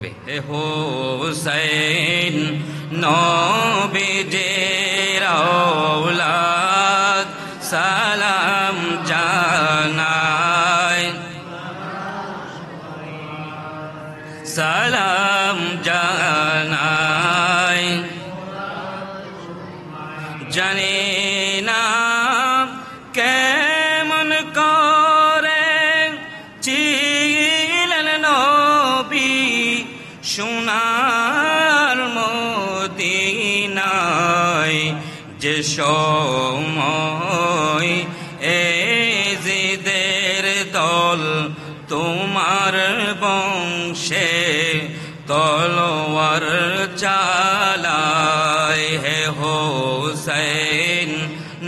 হে হোসেন নবীজির আওলাদ সালাম জানাই, সালাম জানাই। জানি না কেমন করে ছিলেন নবী সোনার মদিনায়, যে সময় এজিদের দল তোমার বংশে তলোয়ার চালায়। হে হোসেন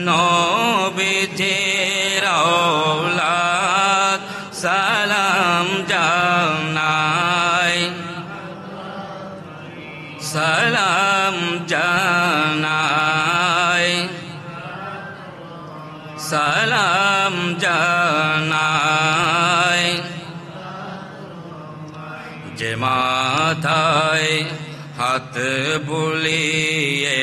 নবীজির আওলাদ সালাম জানাই, সালাম জানাই, সালাম জানাই। যে মাথায় হাত বুলিয়ে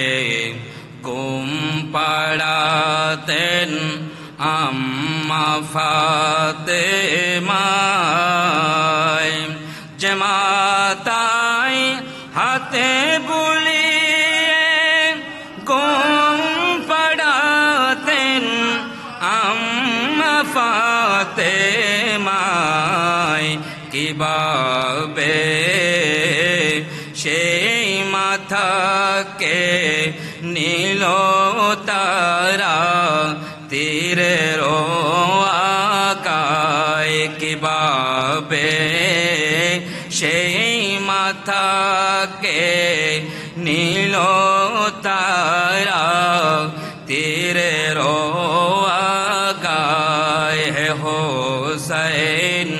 ঘুম পাড়াতেন আম্মা ফাতেমায়, যে মাথায় হাতে বুলিয়ে ঘুম পাড়াতেন আম্মা ফাতেমায়, কিভাবে সেই মাথাকে নিল তারা তীরের আকায়, কিভাবে সেই মাথাকে নিল তারা তীরের আকায়। হে হোসেন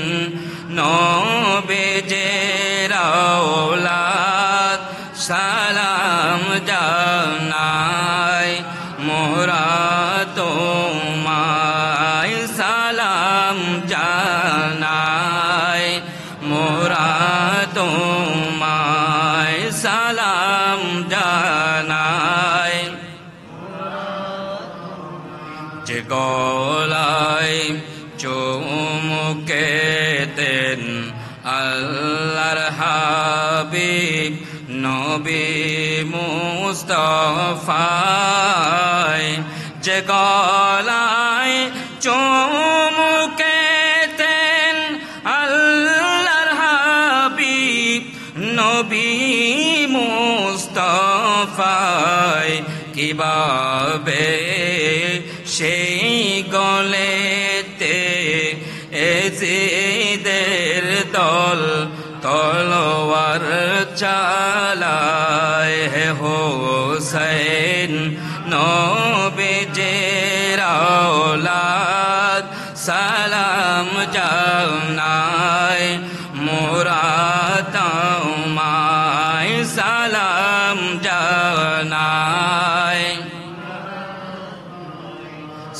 নবীজির আওলাদ সালাম জানাই, মোরা তোমায় সালাম জানাই, মোরা তোমায় সালাম জানাই। যে গলায় চুমুকেতেন আল্লাহর হাবিব নবী মুস্তাফায়, যে গলায় চুমুকেতেন আল্লাহর হাবিব নবী মুস্তাফায়, কিভাবে সেই গলেতে এজিদের দল তলোয়ার চালায়। হে হোসেন নবীজির আওলাদ সালাম জানাই, মোরা তোমায় সালাম জানাই,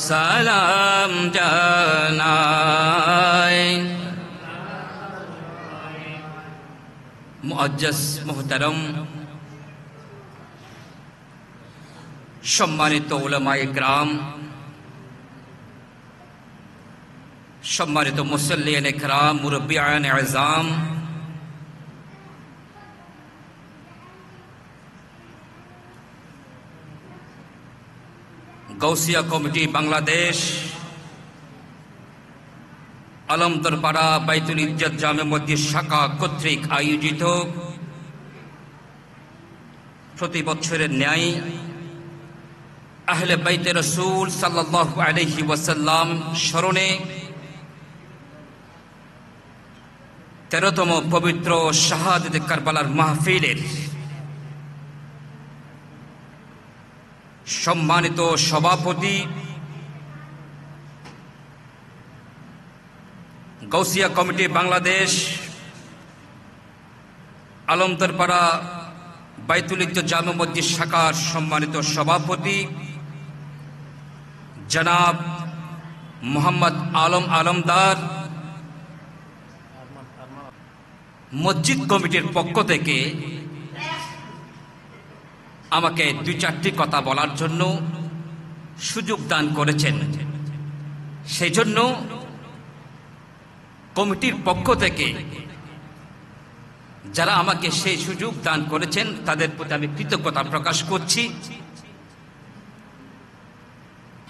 সালাম জানাই। মুআজ্জাজ মুহতারম সম্মানিত উলামায়ে কেরাম, সম্মানিত মুসল্লিয়ানে কেরাম, মুরব্বিয়ানে আযম, গাউসিয়া কমিটি বাংলাদেশ আলমদরপাড়া বাইতুল ইজ্জত জামে মসজিদ শাখা কর্তৃক আয়োজিত প্রতি বছরের ন্যায় আহলে বাইতে রাসূল সাল্লাল্লাহু আলাইহি ওয়াসাল্লাম স্মরণে 13তম পবিত্র শাহাদাতে কারবালার মাহফিলের সম্মানিত সভাপতি গাউসিয়া কমিটি বাংলাদেশ আলমদরপাড়া বাইতুল ইজ্জত জামে মসজিদ শাখার সম্মানিত সভাপতি জনাব মোহাম্মদ আলম আলমদার, মসজিদ কমিটির পক্ষ থেকে আমাকে 2-4টি কথা বলার জন্য সুযোগ দান করেছেন। সেই জন্য কমিটির পক্ষ থেকে যারা আমাকে সেই সুযোগ দান করেছেন তাদের প্রতি আমি কৃতজ্ঞতা প্রকাশ করছি।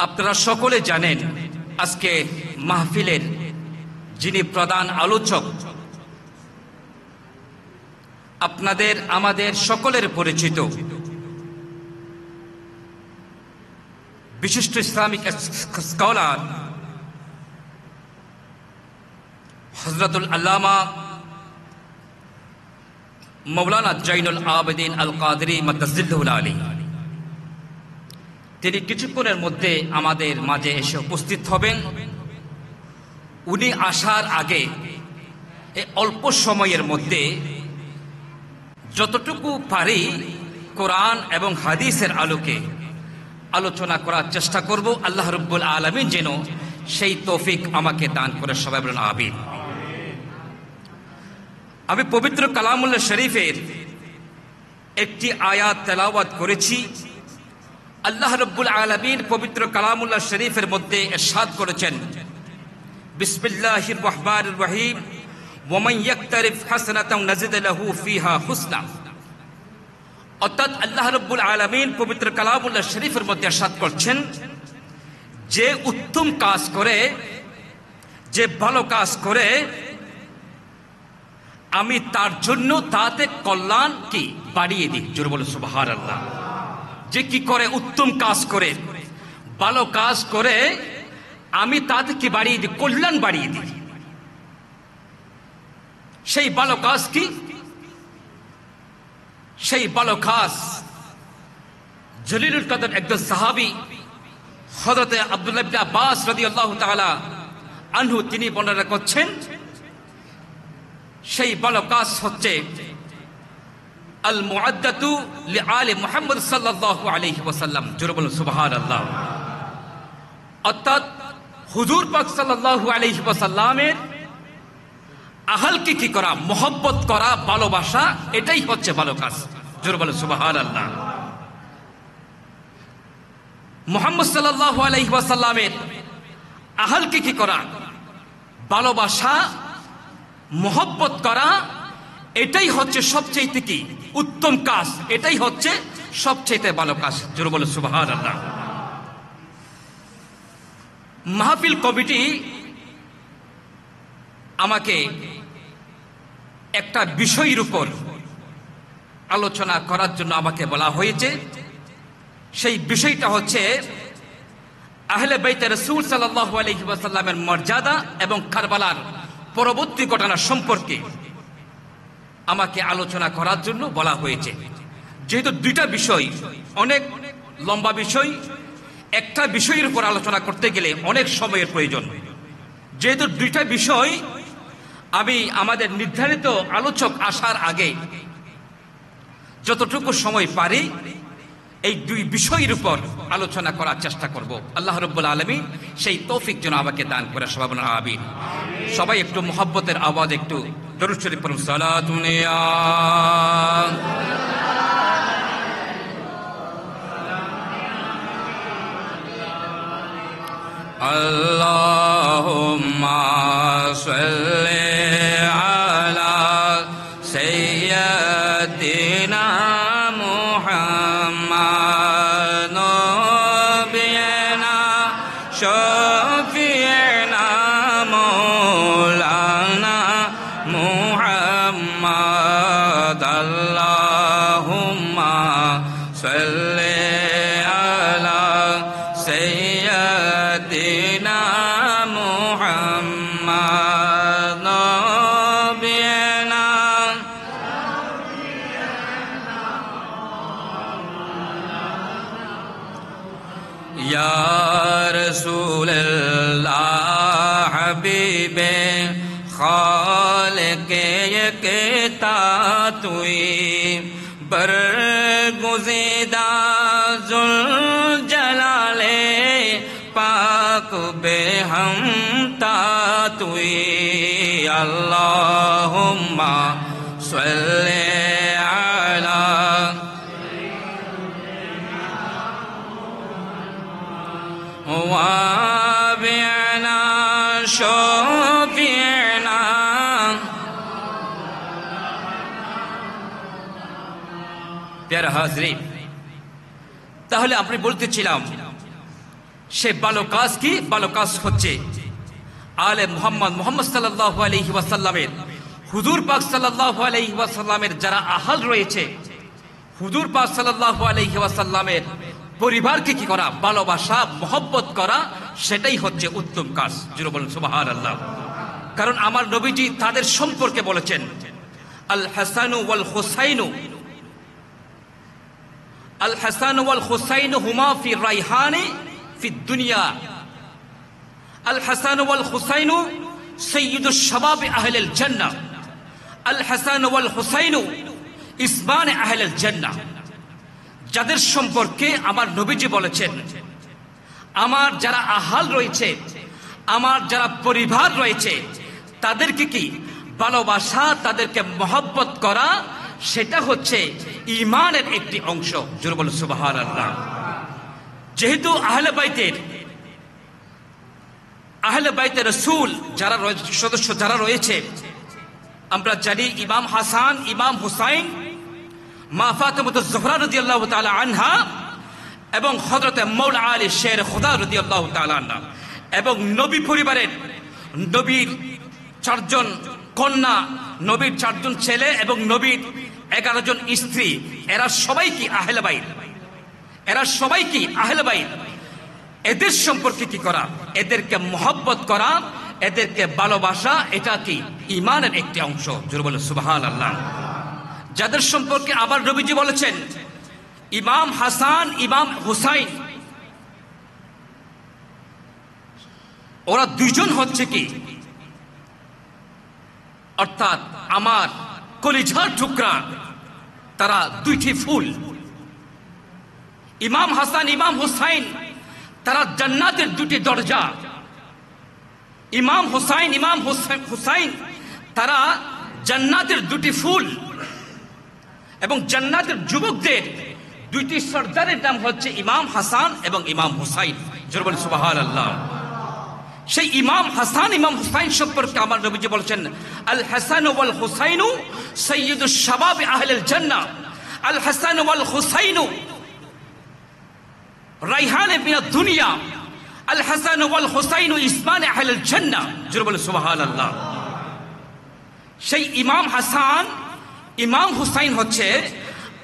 আপনারা সকলে জানেন আজকে মাহফিলের যিনি প্রধান আলোচক আপনাদের আমাদের সকলের পরিচিত বিশিষ্ট ইসলামিক স্কলার হযরতুল আল্লামা মাওলানা জয়নুল আবেদিন আল কাদরি মাদ্দাজিল্লাহুল আলী, তিনি কিছুক্ষণের মধ্যে আমাদের মাঝে এসে উপস্থিত হবেন। উনি আসার আগে এই অল্প সময়ের মধ্যে যতটুকু পারি কোরআন এবং হাদিসের আলোকে আলোচনা করার চেষ্টা করব। আল্লাহ রাব্বুল আলামিন যেন সেই তৌফিক আমাকে দান করে, সবাই বলুন আমিন। আমি পবিত্র কালামুল্লাহ শরীফের একটি আয়াত তেলাওয়াত করেছি। আল্লাহ রাব্বুল আলামিন পবিত্র কালামুল্লাহ শরীফের মধ্যে ইরশাদ করেছেন, বিসমিল্লাহির রহমানির রহিম, ওয়া মান ইয়াকতারিফ হাসানাতান নাজিদ লাহু ফিহা হুসনা। অর্থাৎ আল্লাহ রাব্বুল আলামিন পবিত্র কালামুল্লাহ শরীফের মধ্যে ইরশাদ করছেন, যে উত্তম কাজ করে, যে ভালো কাজ করে, আমি তার জন্য তাতে কল্যাণ কি বাড়িয়ে দিই। জোরে বলো সুবহানাল্লাহ। যে কি করে, উত্তম কাজ করে, ভালো কাজ করে, আমি তাতে কি বাড়িয়ে দিই, কল্যাণ বাড়িয়ে দিই। সেই ভালো কাজ কি? সেই ভালো কাজ জলিলুল কদর একজন সাহাবী হযরত আব্দুল্লাহ ইবনে আব্বাস রাদিয়াল্লাহু তাআলা আনহু তিনি বর্ণনা করছেন, সেই ভালো কাজ হচ্ছে আল মুআদ্দাতু লিআলি মুহাম্মদ সাল্লাল্লাহু আলাইহি ওয়াসাল্লাম। জোরে বলুন সুবহানাল্লাহ। অর্থাৎ হুজুর পাক সাল্লাল্লাহু আলাইহি ওয়াসাল্লামের আহলকে কি করা, মহব্বত করা, ভালোবাসা, এটাই হচ্ছে ভালো কাজ। জোরে বলুন সুবহানাল্লাহ। মুহাম্মদ সাল্লাল্লাহু আলাইহি ওয়াসাল্লামের আহলকে কি করা, ভালোবাসা, মহব্বত করা, এটাই হচ্ছে সবচেয়ে কি উত্তম কাজ, এটাই হচ্ছে সবচেয়ে ভালো কাজ। জোরে বলুন সুবহানাল্লাহ। মাহফিল কমিটি আমাকে একটা বিষয়ের উপর আলোচনা করার জন্য আমাকে বলা হয়েছে। সেই বিষয়টা হচ্ছে আহলে বাইতে রাসূল সাল্লাল্লাহু আলাইহি ওয়াসাল্লামের মর্যাদা এবং কারবালার পরবর্তী ঘটনা সম্পর্কে আমাকে আলোচনা করার জন্য বলা হয়েছে। যেহেতু দুইটা বিষয় অনেক লম্বা বিষয়, একটা বিষয়ের উপর আলোচনা করতে গেলে অনেক সময়ের প্রয়োজন। যেহেতু দুইটা বিষয়, আমি আমাদের নির্ধারিত আলোচক আসার আগে যতটুকু সময় পারি এই দুই বিষয়ের উপর আলোচনা করার চেষ্টা করব। আল্লাহ রাব্বুল আলামিন সেই তৌফিক যেন আমাকে দান করে, সবাই বলুন আমিন। সবাই একটু মুহাব্বতের আওয়াজ একটু দরুদ শরীফ পড়ুন। সালাতুন ইয়া আল্লাহুম্মা সাল্লি আলা সাইয়্যিদিনা মুহাম্মাদ নবিয়িনা শাফিঈনা মাওলানা মুহাম্মাদ। আল্লাহুম্মা সাল্লি আলা সাইয়্যিদিনা মুহাম্মাদ নবিয়িনা ইয়া রাসূলুল্লাহ হাবিবে খালিকে কেতা তুই বরগুজিদা জুল জালালে পাক বেহমতা তুই। আল্লাহুম্মা সাল্লি আলা ওয়াবিনা শাফিনা। প্যারা হাজরিন, তাহলে আপনি বলতেছিলাম সে ভালো কাজ কি? ভালো কাজ হচ্ছে আলে মুহাম্মদ সাল্লাল্লাহু আলাইহি ওয়াসাল্লামের, হুজুর পাক সাল্লাল্লাহু আলাইহি ওয়াসাল্লামের যারা আহাল রয়েছে, হুজুর পাক সাল্লাল্লাহু আলাইহি ওয়াসাল্লামের পরিবারকে কি করা? ভালোবাসা, মহব্বত করা, সেটাই হচ্ছে উত্তম কাজ। জোরে বলুন সুবহানাল্লাহ। কারণ আমার নবীজি তাদের সম্পর্কে বলেছেন, আল হাসানু ওয়াল হুসাইনু, আল হাসান ওয়াল হুসাইন হুমা ফি রাইহানি ফি দুনিয়া, আল হাসান ওয়াল হুসাইন সাইয়্যিদুশ শাবাব আহলিল জান্নাহ, আল হাসান ওয়াল হুসাইন ইসমান আহলিল জান্নাহ। যাদের সম্পর্কে আমার নবীজি বলেছেন, আমার যারা আহাল রয়েছে, আমার যারা পরিবার রয়েছে, তাদেরকে কি ভালোবাসা, তাদেরকে মহব্বত করা, সেটা হচ্ছে ঈমানের একটি অংশ। জোরে বলুন সুবহানাল্লাহ। যেহেতু আহলে বাইতে রাসূল যারা সদস্য যারা রয়েছে, আমরা জানি ইমাম হাসান, ইমাম হুসাইন, মা ফাতেমাতুজ জোহরা রাদিয়াল্লাহু তাআলা আনহা এবং হযরতে মাওলা আলী শের খুদা রাদিয়াল্লাহু তাআলা আনহা, এবং নবী পরিবারের নবীর 4 জন কন্যা, নবীর 4 জন ছেলে এবং নবীর 11 জন স্ত্রী, এরা সবাই কি আহলে বাইত, এরা সবাই কি আহলে বাইত। এদের সম্পর্কে কি করা? এদেরকে মহব্বত করা, এদেরকে ভালোবাসা, এটা কি ঈমানের একটি অংশ। জোরে বলে সুবহানাল্লাহ। যাদের সম্পর্কে আবার নবীজি বলেছেন, ইমাম হাসান, ইমাম হুসাইন, ওরা দুইজন হচ্ছে কি, অর্থাৎ আমার কলিজার টুকরা, তারা দুইটি ফুল। ইমাম হাসান, ইমাম হুসাইন, তারা জান্নাতের দুটি দরজা। ইমাম হুসাইন, ইমাম হুসাইন, তারা জান্নাতের দুটি ফুল, এবং জান্নাতের যুবকদের দুইটি সর্দারের নাম হচ্ছে ইমাম হাসান এবং ইমাম হুসাইন। জোরে বলুন সুবহানাল্লাহ। সেই ইমাম হাসান, ইমাম হুসাইন সম্পর্কে আমার নবীজি বলেছেন, আল হাসান ওয়াল হুসাইন সাইয়্যিদুশ শাবাব আহলিল জান্নাহ, আল হাসান ওয়াল হুসাইন রাইহান মিনাদ দুনিয়া, আল হাসান ওয়াল হুসাইন ইসমান আহলিল জান্নাহ। জোরে বলুন সুবহানাল্লাহ। সেই ইমাম হাসান, ইমাম হুসাইন হচ্ছে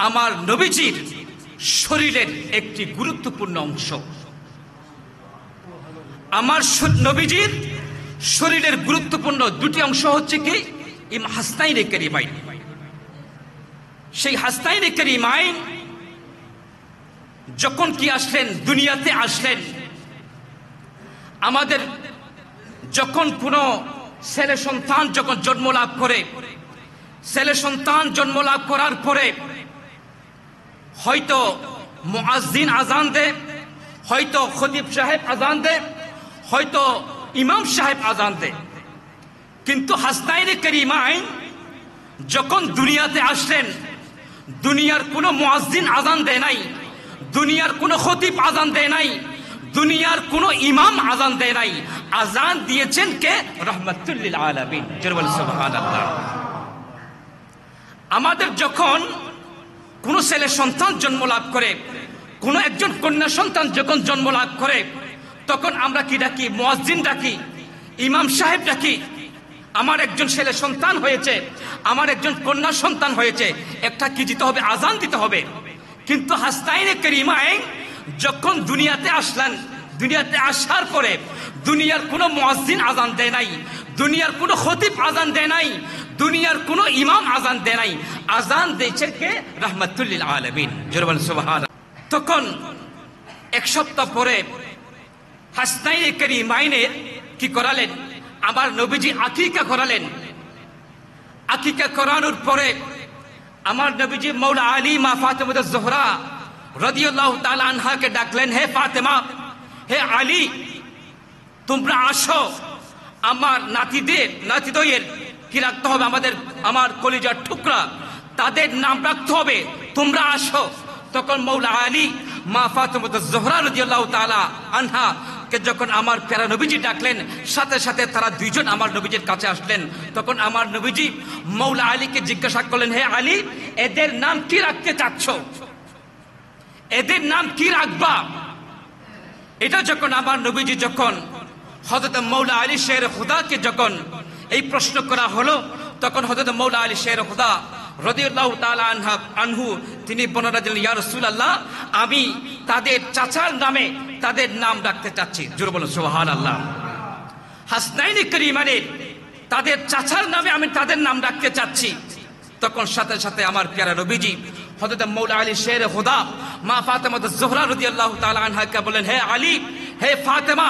আমার নবীজির শরীরের একটি গুরুত্বপূর্ণ অংশ। আমার নবীজির শরীরের গুরুত্বপূর্ণ দুটি অংশ হচ্ছে কি, হাসনাইনে কারিমাইন। সেই হাসনাইনে কারিমাইন যখন কি আসলেন, দুনিয়াতে আসলেন, আমাদের যখন কোনো ছেলে সন্তান যখন জন্ম লাভ করে, ছেলে সন্তান জন্ম লাভ করার পরে হয়তো মুয়াজ্জিন আজান দেয়, হয়তো খতিব সাহেব আজান দেয়, হয়তো ইমাম সাহেব আজান দেয়। কিন্তু হাসনাইনে কারিমাইন যখন দুনিয়াতে আসলেন, দুনিয়ার কোনো মুয়াজ্জিন আজান দেয় নাই, দুনিয়ার কোনো খতিব আজান দেয় নাই, দুনিয়ার কোনো ইমাম আজান দেয় নাই। আজান দিয়েছেন কে? রাহমাতুল লিল আলামিন। জোরে বলেন সুবহানাল্লাহ। আমাদের যখন কোনো ছেলে সন্তান জন্ম লাভ করে, কোনো একজন কন্যা সন্তান যখন জন্ম লাভ করে, তখন আমরা কি ডাকি? মুয়াজ্জিন ডাকি, ইমাম সাহেব ডাকি। আমার একজন ছেলে সন্তান হয়েছে, আমার একজন কন্যা সন্তান হয়েছে, একটা কি দিতে হবে? আজান দিতে হবে। কিন্তু হাসনাইনে কারিমাইন যখন দুনিয়াতে আসলেন, দুনিয়াতে আসার পরে দুনিয়ার কোনো মুয়াজ্জিন আজান দেয় নাই, দুনিয়ার কোনো খতিব আজান দেয় নাই, দুনিয়ার কোনো ইমাম আজান দেয় নাই। আজান দিয়েছে কে? রাহমাতুল লিল আলামিন। জোরে বলেন সুবহানাল্লাহ। তখন 1 সপ্তাহ পরে হাসনাইনে কারিমাইনের কি করালেন? আমার নবীজি আকিকা করালেন। আকিকা করানোর পরে আমার নবীজি মাওলা আলী, মা ফাতেমাতুজ জোহরা রাদিয়াল্লাহু তাআলা আনহাকে ডাকলেন, হে ফাতেমা, হে আলী, তোমরা আসো, আমার নাতিদয়ের কি রাখতে হবে, আমার কলিজার টুকরা, তাদের নাম রাখতে হবে, তোমরা আসো। তখন মৌলা আলী মা ফাতেমা জোহরা রাদিয়াল্লাহু তাআলা আনহা কে যখন আমার প্যারা নবীজি ডাকলেন, সাথে সাথে তারা দুইজন আমার নবীজির কাছে আসলেন। তখন আমার নবীজি মৌলা আলীকে জিজ্ঞাসা করলেন, হে আলী, এদের নাম কি রাখতে চাচ্ছ, এদের নাম কি রাখবা? এটা যখন আমার নবীজি যখন হযরত মৌলা আলী শের খুদাকে যখন এই প্রশ্ন করা হলো, তখন হযরত মৌলা আলী শের খুদা রাদিয়াল্লাহু তাআলা আনহু তিনি বর্ণনা দিলেন, ইয়া রাসূলুল্লাহ, আমি তাদের চাচার নামে তাদের নাম রাখতে চাচ্ছি। জোরে বলুন সুবহানাল্লাহ। হাসনাইনি করিমানের তাদের চাচার নামে আমি তাদের নাম রাখতে চাচ্ছি। তখন সাথে সাথে আমার প্যারা নবীজি হযরত মৌলা আলী শের খুদা মা ফাতেমা জোহরা রাদিয়াল্লাহু তাআলা আনহাকে বলেন, হে আলী, হে ফাতেমা,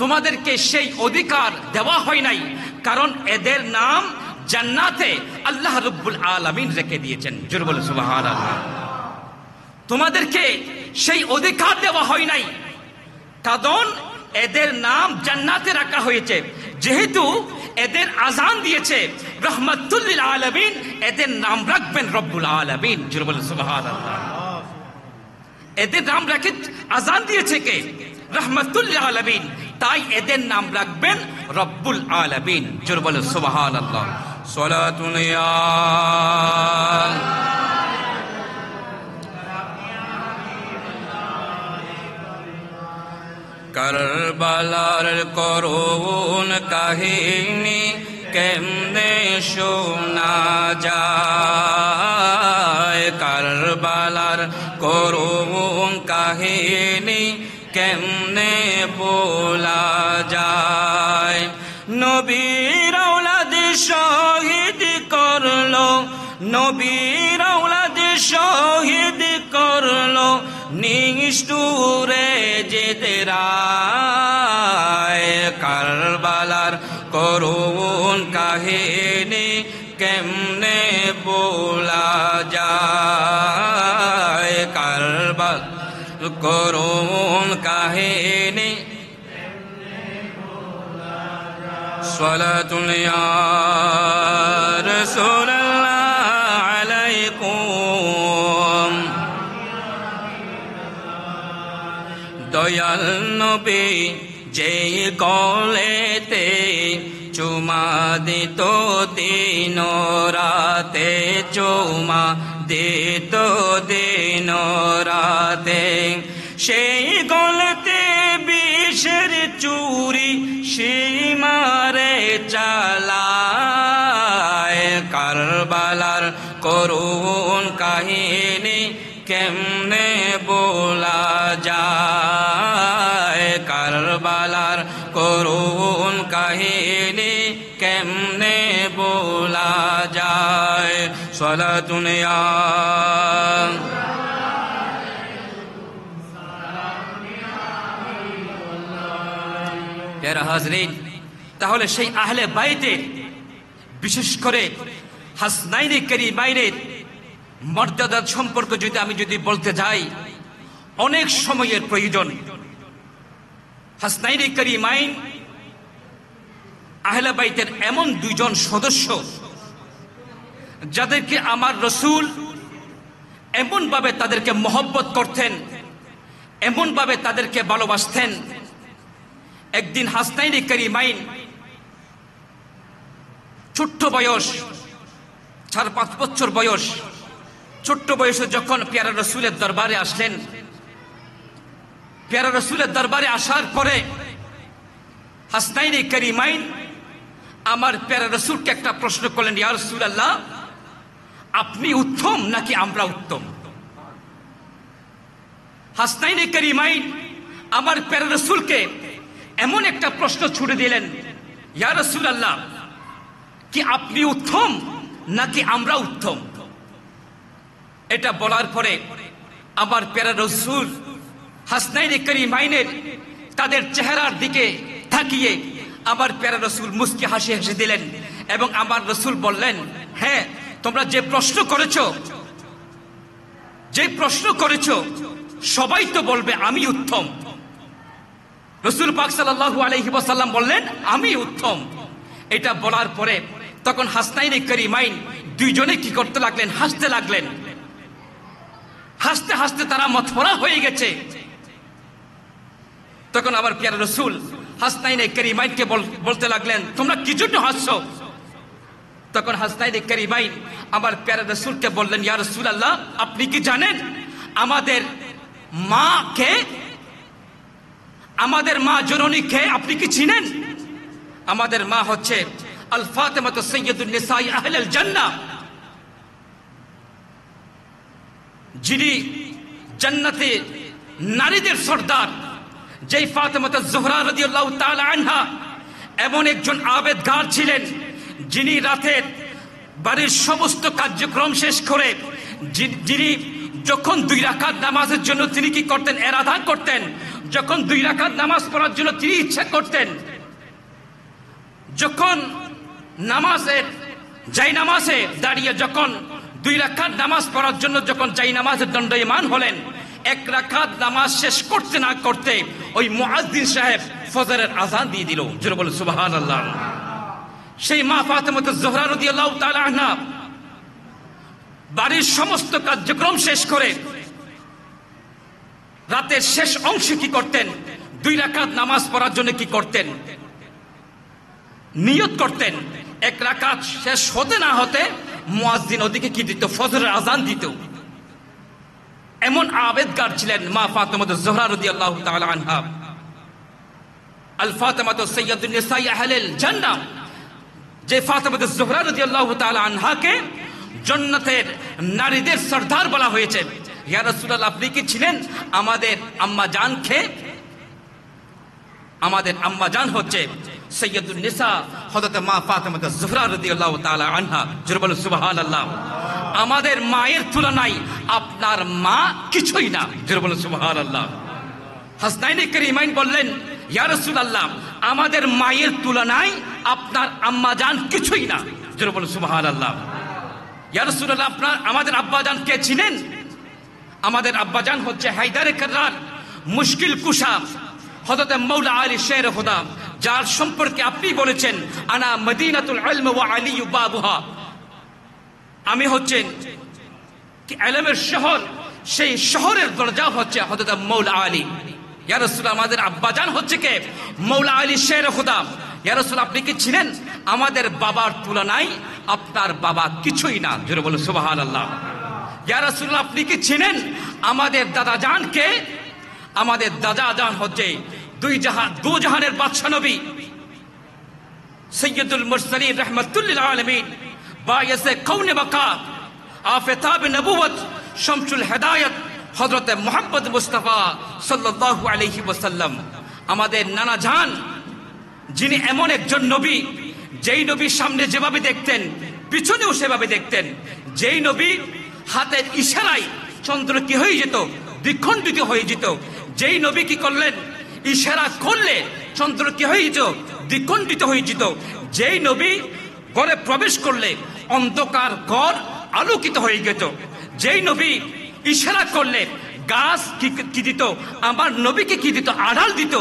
তোমাদেরকে সেই অধিকার দেওয়া হয় নাই, কারণ এদের নাম জান্নাতে আল্লাহ রাব্বুল আলামিন রেখে দিয়েছেন। জোরে বলুন সুবহানাল্লাহ। তোমাদেরকে সেই অধিকার দেওয়া হয় নাই, কারণ এদের নাম জান্নাতে রাখা হয়েছে। যেহেতু এদের আজান দিয়েছে রহমাতুল লিল আলামিন, এদের নাম রাখবেন রব্বুল আলামিন। জোরে বলুন সুবহানাল্লাহ। এদের নাম রাখে আজান দিয়েছে কে? রহমাতুল লিল আলামিন, তাই এদের নাম রাখবেন রব্বুল আলামিন। জোরে বলুন সুবহানাল্লাহ। সালাতুন ইয়া কারবালার করুণ কাহিনী কেমনে শোনা যায়, কারবালার করুণ কাহিনী কেমনে বলা যায়। নবীর আওলাদ শহীদ করলো, নবীর আওলাদ শহীদ করলো নিষ্ঠুরে জেদেরায়। কারবালার করুণ কাহিনী কেমনে বলা যায়, কারবালার করুণ কাহিনী। সালাতুন ইয়া রাসূলুল্লাহ আলাইকুম। দয়াল নবী যেই গলেতে চুমা দিত দিন রাতে, চুমা দিত দিন রাতে, সেই গলতে বিষের চুরি সীমারে চালায়। কারবালার করুণ কাহিনী কেমনে বলা যায়, কারবালার করুণ কাহিনী কেমনে বলা যায়। সালাতুন ইয়া হাজরিন, তাহলে সেই আহলে বাইতের, বিশেষ করে হাসনাইনি কারিমাইনের মর্যাদা সম্পর্কে আমি যদি বলতে যাই, অনেক সময়ের প্রয়োজন। হাসনাইনি কারিমাইন আহলে বাইতের এমন দুইজন সদস্য যাদেরকে আমার রসুল এমন ভাবে তাদেরকে মহব্বত করতেন, এমন ভাবে তাদেরকে ভালোবাসতেন। একদিন হাসনাইনি কারিমাইন ছোট্ট বয়স, 4-5 বছর বয়স, ছোট্ট বয়সে যখন পেয়ারা রসুলের দরবারে আসলেন, পেয়ারা রসুলের দরবারে আসার পরে হাসনাইনি কারিমাইন আমার পেয়ারা রসুলকে একটা প্রশ্ন করলেন, ইয়া রাসূলুল্লাহ, আপনি উত্তম নাকি আমরা উত্তম? হাসনাইনি কারিমাইন আমার পেয়ারা রসুলকে এমন একটা প্রশ্ন ছুড়ে দিলেন, ইয়া রাসূলুল্লাহ, কি আপনি উত্তম নাকি আমরা উত্তম? এটা বলার পরে আমার প্যারা রসুল হাসনাইনি কারিমাইনের তাদের চেহারার দিকে তাকিয়ে আমার প্যারা রসুল মুস্কি হাসি হেসে দিলেন এবং আমার রসুল বললেন, হ্যাঁ, তোমরা যে প্রশ্ন করেছো সবাই তো বলবে আমি উত্তম। রসুল পাক সাল্লাল্লাহু আলাইহি ওয়াসাল্লাম বললেন, আমি উত্তম। এটা বলার পরে তখন হাসনাইনে কারিমাইন দুইজনে কি করতে লাগলেন? হাসতে লাগলেন। হাসতে হাসতে তারা মথরা হয়ে গেছে। তখন আবার প্যারা রাসূল হাসনাইনে কারিমাইনকে বলতে লাগলেন, তোমরা কি জন্য হাসছো? তখন হাসনাইনে কারিমাইন আমার প্যারা রাসূলকে বললেন, ইয়া রাসূলুল্লাহ, আপনি কি জানেন আমাদের মা কে? আমাদের মা জননী কে আপনি কি চিনেন? আমাদের মা হচ্ছে আল ফাতিমাতু সাইয়্যিদুন নিসাই আহলিল জান্নাহ, যিনি জান্নাতে নারীদের সর্দার। যেই ফাতিমাতু যোহরা রাদিয়াল্লাহু তাআলা আনহা এমন একজন আবেদগার ছিলেন, যিনি রাতের বাড়ির সমস্ত কার্যক্রম শেষ করে যিনি যখন 2 রাকাত নামাজের জন্য তিনি কি করতেন? এরাদা করতেন। যখন 2 রাকাত নামাজ পড়ার জন্য তিনি ইচ্ছা করতেন, যখন নামাজে দাঁড়িয়ে যখন 2 রাকাত নামাজ পড়ার জন্য যখন নামাজের দণ্ডায়মান হলেন, 1 রাকাত নামাজ শেষ করতে না করতে ওই মুয়াজ্জিন সাহেব ফজরের আযান দিয়ে দিল। জোরে বলুন সুবহানাল্লাহ। সেই মা ফাতিমাতু যোহরা রাদিয়াল্লাহু তাআলা আনহা বাড়ির সমস্ত কার্যক্রম শেষ করে রাতের শেষ অংশে কি করতেন? 2 রাকাত নামাজ পড়ার জন্য কি করতেন? নিয়ত করতেন। 1 রাকাত শেষ হতে না হতে মুয়াজ্জিন ওদিকে কি দিত? ফজরের আযান দিত। এমন আবেদগার ছিলেন মা ফাতিমাতু যোহরা রাদিয়াল্লাহু তাআলা আনহা, আল ফাতিমাতু সাইয়্যিদুন নিসাই আহলিল জান্নাহ। যে ফাতিমাতু যোহরা রাদিয়াল্লাহু তাআলা আনহাকে জান্নাতের নারীদের সর্দার বলা হয়েছে। ইয়া রাসূলুল্লাহ, আপনি কি ছিলেন আমাদের আম্মা জান কে? আমাদের আম্মা জান হচ্ছে সাইয়্যিদুন নিসা হযরত মা ফাতিমাতু যোহরা রাদিয়াল্লাহু তাআলা আনহা। জোরে বলুন সুবহানাল্লাহ। আমাদের মায়ের তুলনায় আপনার মা কিছুই না। জোরে বলুন সুবহানাল্লাহ। হাসনাইনে কারিমাইন বললেন, ইয়া রাসূলুল্লাহ, আমাদের মায়ের তুলনায় আপনার আম্মা জান কিছুই না। জোরে বলুন সুবহানাল্লাহ। ইয়া রাসূলুল্লাহ, আমাদের আব্বাজান কে চিনেন? আমাদের আব্বাজান হচ্ছে হায়দারে কাররার, মুশকিল কুশা হযরত মাওলা আলী শের খোদা, যার সম্পর্কে আপনি বলেছেন আনা মদিনাতুল ইলম ওয়া আলী বাবুহা, আমি হচ্ছেন কি ইলমের শহর, সেই শহরের দরজা হচ্ছে হযরত মাওলা আলী। ইয়া রাসূলুল্লাহ, আমাদের আব্বাজান হচ্ছে কে? মাওলা আলী শের খোদা। ইয়া রাসূলুল্লাহ, আপনি কি ছিলেন? আমাদের বাবার তুলনায় আপনার বাবা কিছুই না। জোরে বলুন সুবহানাল্লাহ। ইয়া রাসূলুল্লাহ, আপনি কি ছিলেন? আমাদের দাদা জান কে? আমাদের দাদা জান হচ্ছে দু জাহানের বাদশা নবী সৈয়দুল মুরসালিন রাহমাতুল লিল আলামিন, বায়সে কওনে বাকা, আফতাব নবুয়ত, শামসুল হিদায়াত হযরত মুহাম্মদ মুস্তাফা সাল্লাল্লাহু আলাইহি ওয়াসাল্লাম। আমাদের নানা জান, যিনি এমন একজন নবী, যেই নবীর সামনে যেভাবে দেখতেন পিছনেও সেভাবে দেখতেন। যেই নবী হাতের ইশারায় চন্দ্র কি হয়ে যেত? দ্বিখণ্ডিত হয়ে যেত। যেই নবী কি করলেন? ইশারা করলে চন্দ্র কি হয়ে যেত? দ্বিখণ্ডিত হয়ে যেত। যেই নবী ঘরে প্রবেশ করলে অন্ধকার ঘর আলোকিত হয়ে যেত। যেই নবী ইশারা করলে গাছ কি দিত? আমার নবীকে কি দিত? আড়াল দিত।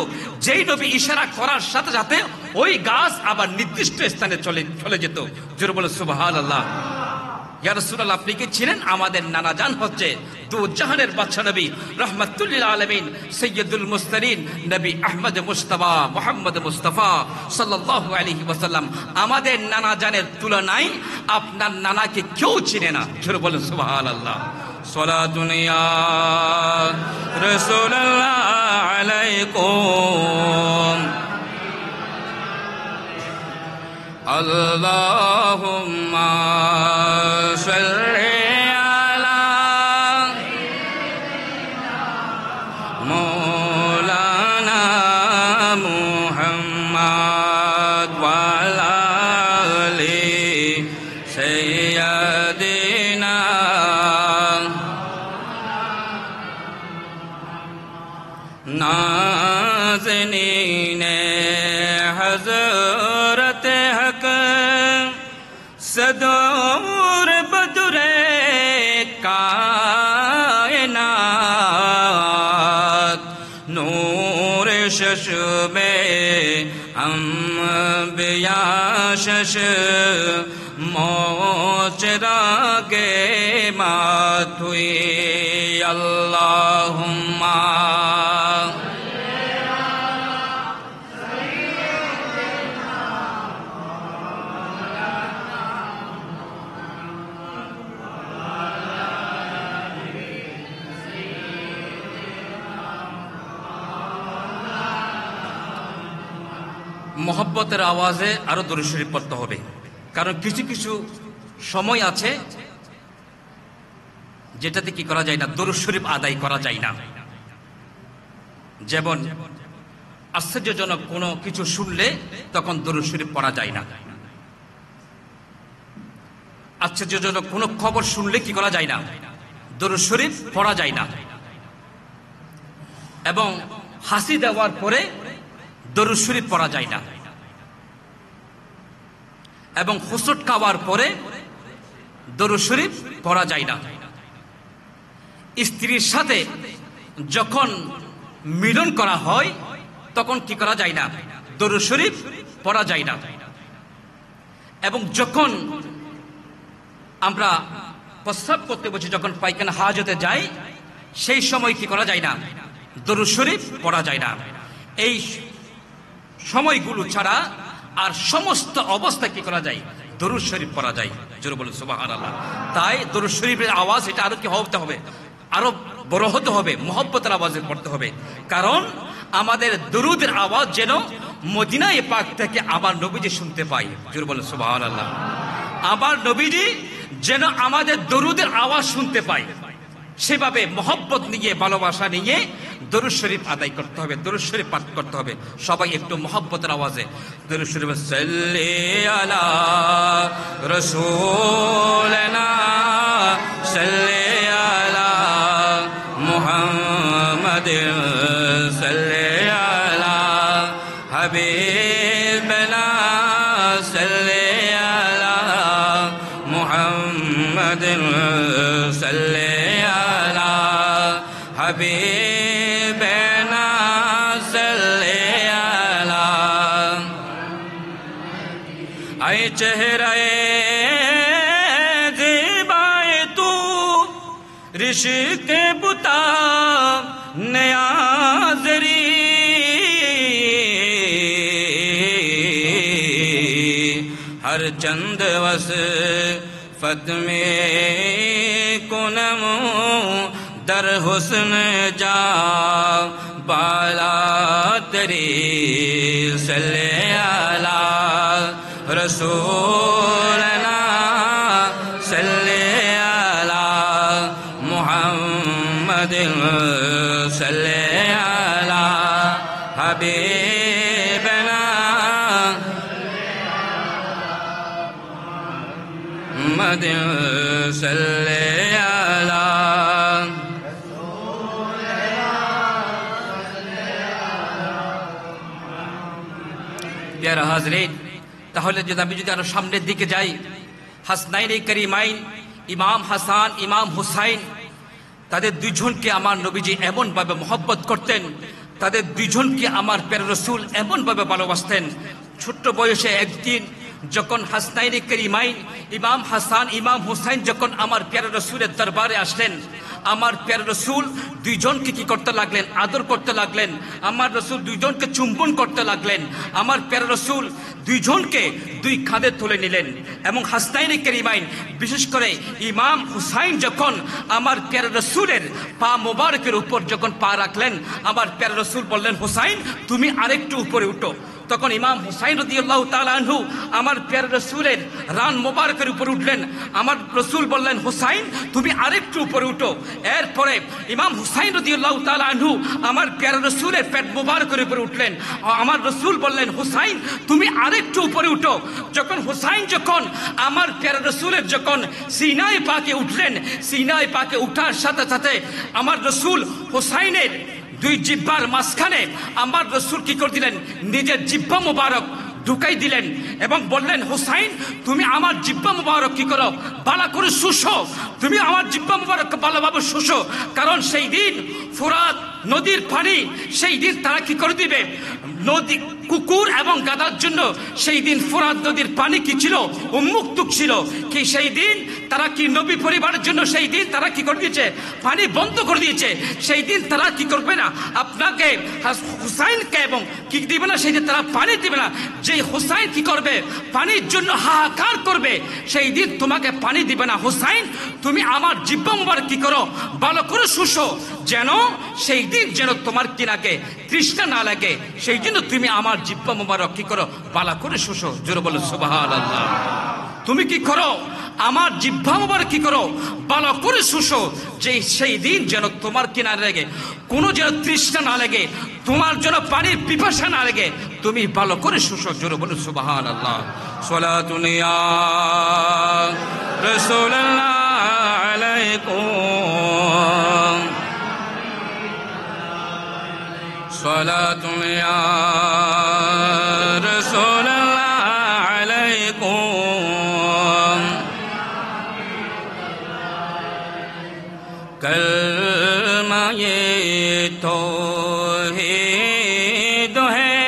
যেই নবী ইশারা করার সাথে সাথে ওই গাছ আবার নির্দিষ্ট স্থানে চলে যেত। জোরে বলে সুবহানাল্লাহ। ইয়া রাসূলুল্লাহ, আপনি কি ছিলেন? আমাদের নানা জান হচ্ছে দু জাহানের বাদশা নবী রাহমাতুল লিল আলামিন সাইয়্যিদুল মুরসালিন নবী আহমদ মুস্তাফা মুহাম্মদ মুস্তাফা সাল্লাল্লাহু আলাইহি ওয়াসাল্লাম। আমাদের নানা জানের তুলনায় আপনার নানাকে কেউ চিনে না। জোরে বলেন সুবহানাল্লাহ। সালাতুন ইয়া রাসূলুল্লাহ আলাইকুম আল্লাহুম্মা সাল্লি আলা মাওলানা মুহাম্মদ ওয়া আলা আলি সাইয়্যিদিনা नाज़नीने हज़रत हक सदूर बदुरे कायनात नूर शशबे अम्बे याशश मोचरागे मातुई अल्लाहुम्मा मोहब्बतेर आवाजे आरो दुरूद शरीफ पढ़ते होबे कारण किछु किछु समय आछे जेटाते कि करा जाय ना दुरूद शरीफ आदाय करा जाय ना जेमन आश्चर्यजनक कोनो किछु शुनले तखन दुरूद शरीफ पढ़ा जाय ना आश्चर्यजनक कोनो खबर शुनले कि करा जाय ना दुरूद शरीफ पढ़ा जाय ना एबं हासि देওয়ার পরে दुरूद शरीफ पढ़ा जाए ना एवं हुसुट खावार परे दुरूद शरीफ पढ़ा जाए ना स्त्रीर साथे जखन मिलन करा हय तखन कि करा जाए ना दुरूद शरीफ पढ़ा जाए ना एवं जखन आमरा प्रस्राव करते बसि जखन पायखाना हाजते जाई सेई समय कि करा जाए ना दुरूद शरीफ पढ़ा जाए ना এই সময়গুলো ছাড়া আর সমস্ত অবস্থা কি করা যায় দরুদ শরীফ পড়া যায় জোরে বলুন সুবহানাল্লাহ তাই দরুদ শরীফের আওয়াজ এটা আরো কি হতে হবে আরো বড় হতে হবে মুহাব্বতের আওয়াজে পড়তে হবে কারণ আমাদের দরুদের আওয়াজ যেন মদিনায়ে পাক থেকে আমার নবীজি শুনতে পায় জোরে বলুন সুবহানাল্লাহ আমার নবীজি যেন আমাদের দরুদের আওয়াজ শুনতে পায় সেভাবে মহব্বত নিয়ে ভালোবাসা নিয়ে दुरूद शरीफ आदाय करते हैं दुरूद शरीफ पाठ करते हैं सबाई एकटू मोहब्बतेर आवाजे दुरूद शरीफ सल्ली अला रसूलना सल्ली अला मुहम्मद सल्ली अला हबीबना सल्ली अला मुहम्मद सल्ली अला हबीब चेहरे ज़िबाए तू रिश्क बुता नयाज़री हर चंद वस फत में कुनमो दर हुस्न जा बाला तेरी सल्ले अला रसूलना सल्ले अला मुहम्मद सल्ले अला हबीबना मुहम्मद सल्ले अला प्यारा हाज़रीन তাহলে যদি আমি যদি আরো সামনের দিকে যাই হাসনাইনে করিমাইন ইমাম হাসান ইমাম হুসাইন তাদের দুইজনকে আমার নবীজি এমন ভাবে মহব্বত করতেন তাদের দুইজনকে আমার প্রিয় রাসূল এমন ভাবে ভালোবাসতেন ছোট বয়সে একদিন যখন হাসনাইনে করিমাইন ইমাম হাসান ইমাম হুসাইন যখন আমার প্রিয় রাসূলের দরবারে আসলেন আমার প্রিয় রাসূল দুইজনকে কি করতে লাগলেন আদর করতে লাগলেন আমার রাসূল দুইজনকে চুম্বন করতে লাগলেন আমার প্রিয় রাসূল দুইজনকে দুই কাঁধে তুলে নিলেন এবং হাসনাইনে করিমাইন বিশেষ করে ইমাম হুসাইন যখন আমার প্রিয় রাসূলের পা মোবারকের উপর যখন পা রাখলেন আমার প্রিয় রাসূল বললেন হুসাইন তুমি আরেকটু উপরে উঠো তখন ইমাম হুসাইন রাদিয়াল্লাহু তাআলা আনহু আমার প্রিয় রাসূলের রান মোবারকের উপর উঠলেন আমার রাসূল বললেন হুসাইন তুমি আরেকটু উপরে উঠো এরপরে ইমাম হুসাইন রাদিয়াল্লাহু তাআলা আনহু আমার প্রিয় রাসূলের পেট মোবারকের উপর উঠলেন আমার রাসূল বললেন হুসাইন তুমি আরেকটু উপরে উঠো যখন হুসাইন যখন আমার প্রিয় রাসূলের যখন সিনায়ে পাকে উঠলেন সিনায়ে পাকে ওঠার সাথে সাথে আমার রাসূল হুসাইনের দুই জিহ্বার মাঝখানে আমার রাসূল কি করে দিলেন নিজের জিহ্বা মোবারক ঢুকাই দিলেন এবং বললেন হুসাইন তুমি আমার জিহ্বা মোবারক কি করো ভালো করে শুষো তুমি আমার জিহ্বা মোবারক ভালোভাবে শুষো কারণ সেই দিন ফুরাত নদীর পানি সেই দিন তারা কি করে দিবে? নদী কুকুর এবং গাধার জন্য সেই দিন ফোরাত নদীর পানি কি ছিল? উন্মুক্ত ছিল। কি সেই দিন তারা কি নবী পরিবারের জন্য সেই দিন তারা কি করে দিয়েছে? পানি বন্ধ করে দিয়েছে। সেই দিন তারা কি করবে না? আপনাকে হুসাইনকে এবং কি দিবে না? সেই দিন তারা পানি দিবে না। যে হুসাইন কি করবে? পানির জন্য হাহাকার করবে, সেই দিন তোমাকে পানি দিবে না। হুসাইন, তুমি আমার জিহ্বা মুবারক কি করো? ভালো করে শুষো, যেন সেই দিন যেন তোমার কি লাগে? তৃষ্ণা না লাগে। সেই জন্য তুমি আমার জিহ্বা মুবারক কি করো? ভালো করে শুষো। জোরে বলো সুবহানাল্লাহ। তুমি কি করো? আমার জিহ্বা মুবারক কি করো? ভালো করে শুষো, যে সেই দিন যেন তোমার কি না লাগে? কোনো যেন তৃষ্ণা না লাগে, তোমার যেন পানির পিপাসা না লাগে। তুমি ভালো করে শুষো। জোরে বলো সুবহানাল্লাহ। সালাতুন ইয়া রাসূলুল্লাহ আলাইকুম, সালাতুন ইয়া রাসূলুল্লাহ আলাইকুম। कलमा ये तौहीद है,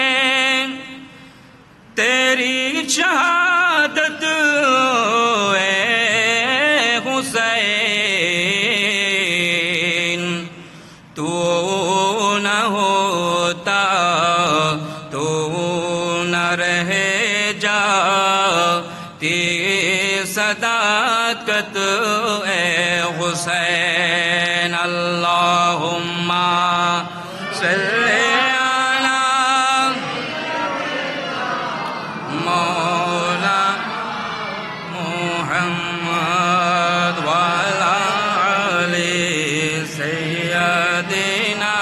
तेरी शहादत ए हुसैन। तू न होता तो न रह जाती सदाकत ए हुसैन। अल्लाहुम्मा सल्ली अला मौला मुहम्मद व अला आलि सय्यदिना।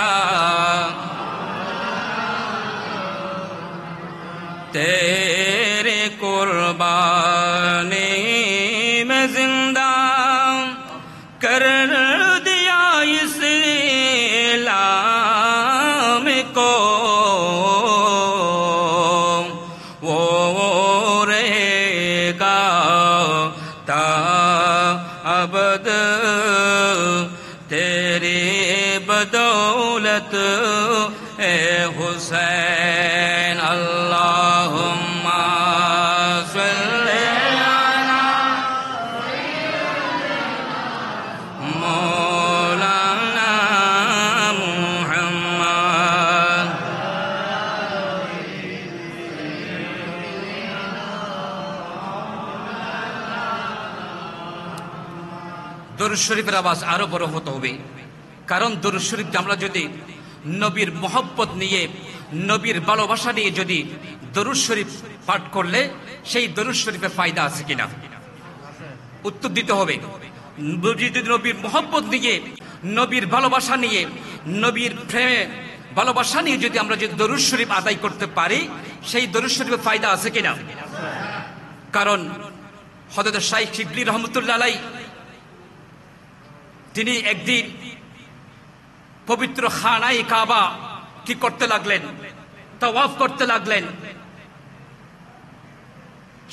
तेरे कुर्बानी में जिंदा कर दिया इस्लाम को, वो रहेगा ता अबद तेरी बदौलत ए हुसैन। अल्लाहुम्मा सल्ली अला मौलाना मुहम्मद। দরুদ শরীফের আওয়াজ আরো বড় হতে হবে, কারণ দরুদ শরীফ আমরা যদি নবীর মহব্বত নিয়ে, নবীর ভালোবাসা নিয়ে যদি দরুদ শরীফ পাঠ করলে সেই দরুদ শরীফের ফায়দা আছে কিনা উত্তর দিতে হবে। নবীর মহব্বত নিয়ে, নবীর ভালোবাসা নিয়ে, নবীর প্রেমে ভালোবাসা নিয়ে যদি আমরা যদি দরুদ শরীফ আদায় করতে পারি, সেই দরুদ শরীফের ফায়দা আছে কিনা। কারণ হযরত শাইখ শিবলি রহমতুল্লাহ আলাইহি তিনি একদিন পবিত্র খানায়ে কাবা কি করতে লাগলেন? তাওয়াফ করতে লাগলেন।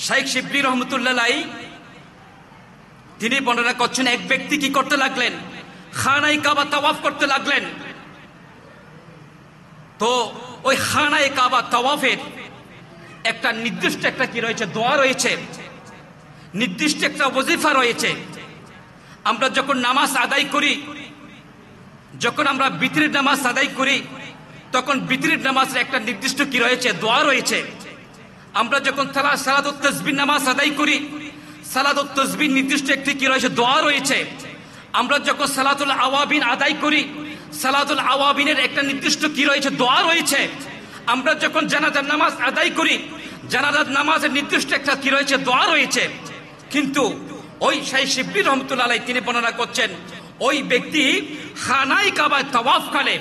শাইখ শিবলি রহমতুল্লাহ আলাইহি তিনি বর্ণনা করছেন, এক ব্যক্তি কি করতে লাগলেন? খানায়ে কাবা তাওয়াফ করতে লাগলেন। তো ওই খানায়ে কাবা তাওয়াফের একটা নির্দিষ্ট একটা কি রয়েছে? দোয়া রয়েছে, নির্দিষ্ট একটা ওয়াজিফা রয়েছে। আমরা যখন নামাজ আদায় করি, যখন আমরা বিতরের নামাজ আদায় করি, তখন বিতরের নামাজের একটা নির্দিষ্ট কি রয়েছে? দোয়া রয়েছে। আমরা যখন সালাতুত তাসবিহ নামাজ আদায় করি, সালাতুত তাসবিহ নির্দিষ্ট একটি কি রয়েছে? দোয়া রয়েছে। আমরা যখন সালাতুল আওয়াবিন আদায় করি, সালাতুল আওয়াবিনের একটা নির্দিষ্ট কি রয়েছে? দোয়া রয়েছে। আমরা যখন জানাজার নামাজ আদায় করি, জানাজার নামাজের নির্দিষ্ট একটা কি রয়েছে? দোয়া রয়েছে। কিন্তু ওই শাইখ শিবলি রহমতুল্লাহ আলাইহি তিনি বর্ণনা করছেন, ওই ব্যক্তি খানায়ে কাবায় তাওয়াফ কালে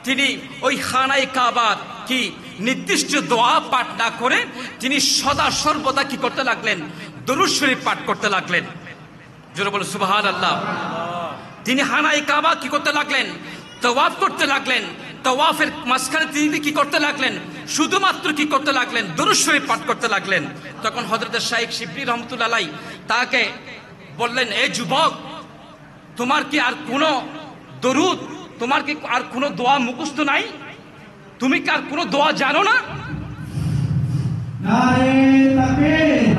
তিনি ওই খানায়ে কাবার কি নির্দিষ্ট দোয়া পাঠ না করে তিনি সদা সর্বদা কি করতে লাগলেন? দরুদ শরীফ পাঠ করতে লাগলেন। জোরে বলো সুবহানাল্লাহ। তিনি খানায়ে কাবা কি করতে লাগলেন? তাওয়াফ করতে লাগলেন। তাওয়াফের মাঝখানে তিনি কি করতে লাগলেন? শুধুমাত্র কি করতে লাগলেন? দরুদ শরীফ পাঠ করতে লাগলেন। তখন হযরত শাইখ শিবলি রহমতুল্লাহ আলাইহি তাকে বললেন, এ যুবক, তোমার কি আর কোনো দরুদ তোমার কি আর কোনো দোয়া মুখস্থ নাই? তুমি কি আর কোনো দোয়া জানো না? নারে তাকবীর,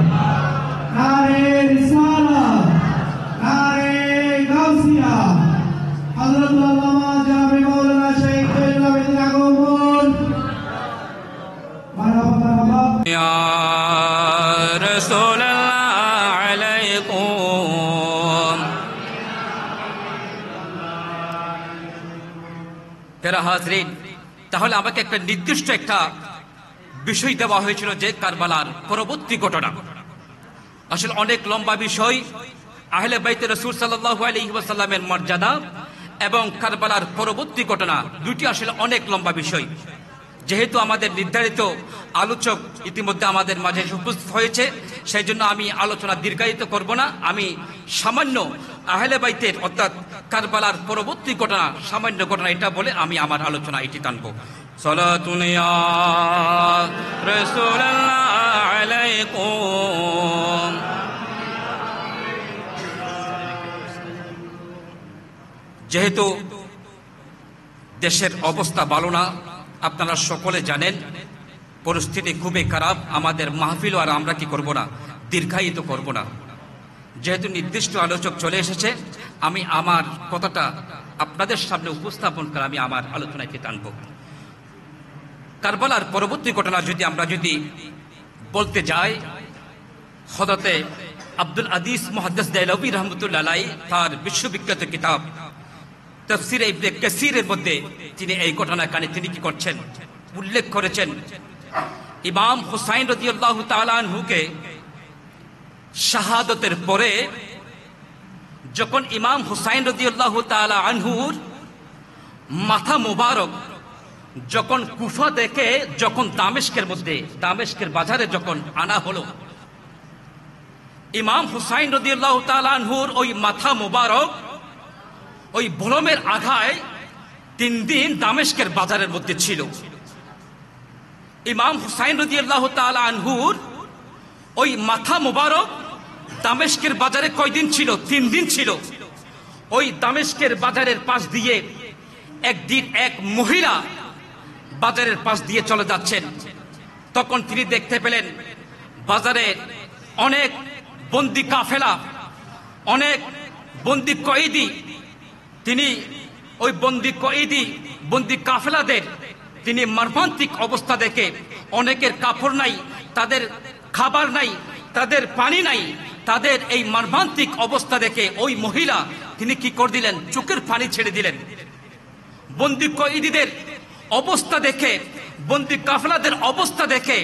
নারে রিসালাত, নারে গাউসিয়া। হযরত আল্লামা জামি মাওলানা শেখ জয়নুল আগমন। মারহাবা মারহাবা। ইয়া রাসূলুল্লাহ আলাইকুম। প্যারা হাজরিন, তাহলে আমাকে একটা নির্দিষ্ট একটা বিষয় দেওয়া হয়েছিল যে কারবালার পরবর্তী ঘটনা। আসলে অনেক লম্বা বিষয়। আহলে বাইত রাসূল সাল্লাল্লাহু আলাইহি ওয়াসাল্লামের মর্যাদা এবং কারবালার পরবর্তী ঘটনা দুটি আসলে অনেক লম্বা বিষয়। যেহেতু আমাদের নির্ধারিত আলোচক ইতিমধ্যে আমাদের মাঝে উপস্থিত হয়েছে, সেই জন্য আমি আলোচনা দীর্ঘায়িত করব না। আমি সামান্য আহলে বাইতের অর্থাৎ কারবালার পরবর্তী ঘটনা, সামান্য ঘটনা এটা বলে আমি আমার আলোচনা এটি টানব। সালাতুন ইয়া রাসূলুল্লাহ আলাইকুম। যেহেতু দেশের অবস্থা ভালো না, আপনারা সকলে জানেন, পরিস্থিতি খুবই খারাপ। আমাদের মাহফিল আর আমরা কি করব না, দীর্ঘায়িত করব না। যেহেতু নির্দিষ্ট আলোচক চলে এসেছে, আমি আমার কথাটা আপনাদের সামনে উপস্থাপন করে আমি আমার আলোচনাকে টানব। কারবালার পরবর্তী ঘটনা আমরা যদি বলতে যাই, হযরতে আব্দুল আদিস মুহাদ্দিস দেহলভী রাহমাতুল্লাহ আলাইহি তার বিশ্ববিখ্যাত কিতাব তাফসীর ইবনে কাসীরের মধ্যে তিনি এই ঘটনার কানে তিনি কি করছেন, উল্লেখ করেছেন। ইমাম হুসাইন রাদিয়াল্লাহু তাআলা আনহুকে শাহাদাতের পরে যখন ইমাম হুসাইন রাদিয়াল্লাহু তাআলা আনহুর মাথা মোবারক যখন কুফা থেকে যখন দামেস্কের বাজারে যখন আনা হলো, ইমাম হুসাইন রাদিয়াল্লাহু তাআলা আনহুর ওই মাথা মোবারক ওই বলমের আঘায় 3 দিন দামেস্কের বাজারের মধ্যে ছিল। ইমাম হুসাইন রাদিয়াল্লাহু তাআলা আনহুর ওই মাথা মোবারক দামেস্কের বাজারে কয়দিন ছিল? 3 দিন ছিল। ওই দামেস্কের বাজারের পাশ দিয়ে একদিন এক মহিলা বাজারের পাশ দিয়ে চলে যাচ্ছেন। তখন তিনি দেখতে পেলেন বাজারে অনেক বন্দী কাফেলা, অনেক বন্দী কয়েদি। তিনি ওই বন্দী কাফেলাদের তিনি মর্মান্তিক অবস্থা দেখে, অনেকের কাপড় নাই, তাদের খাবার নাই, তাদের পানি নাই, তাদের এই মর্মান্তিক অবস্থা দেখে ওই মহিলা তিনি কি করে দিলেন, চোখের পানি ছেড়ে দিলেন। বন্দী কয়েদিদের অবস্থা দেখে, বন্দী কাফেলাদের অবস্থা দেখে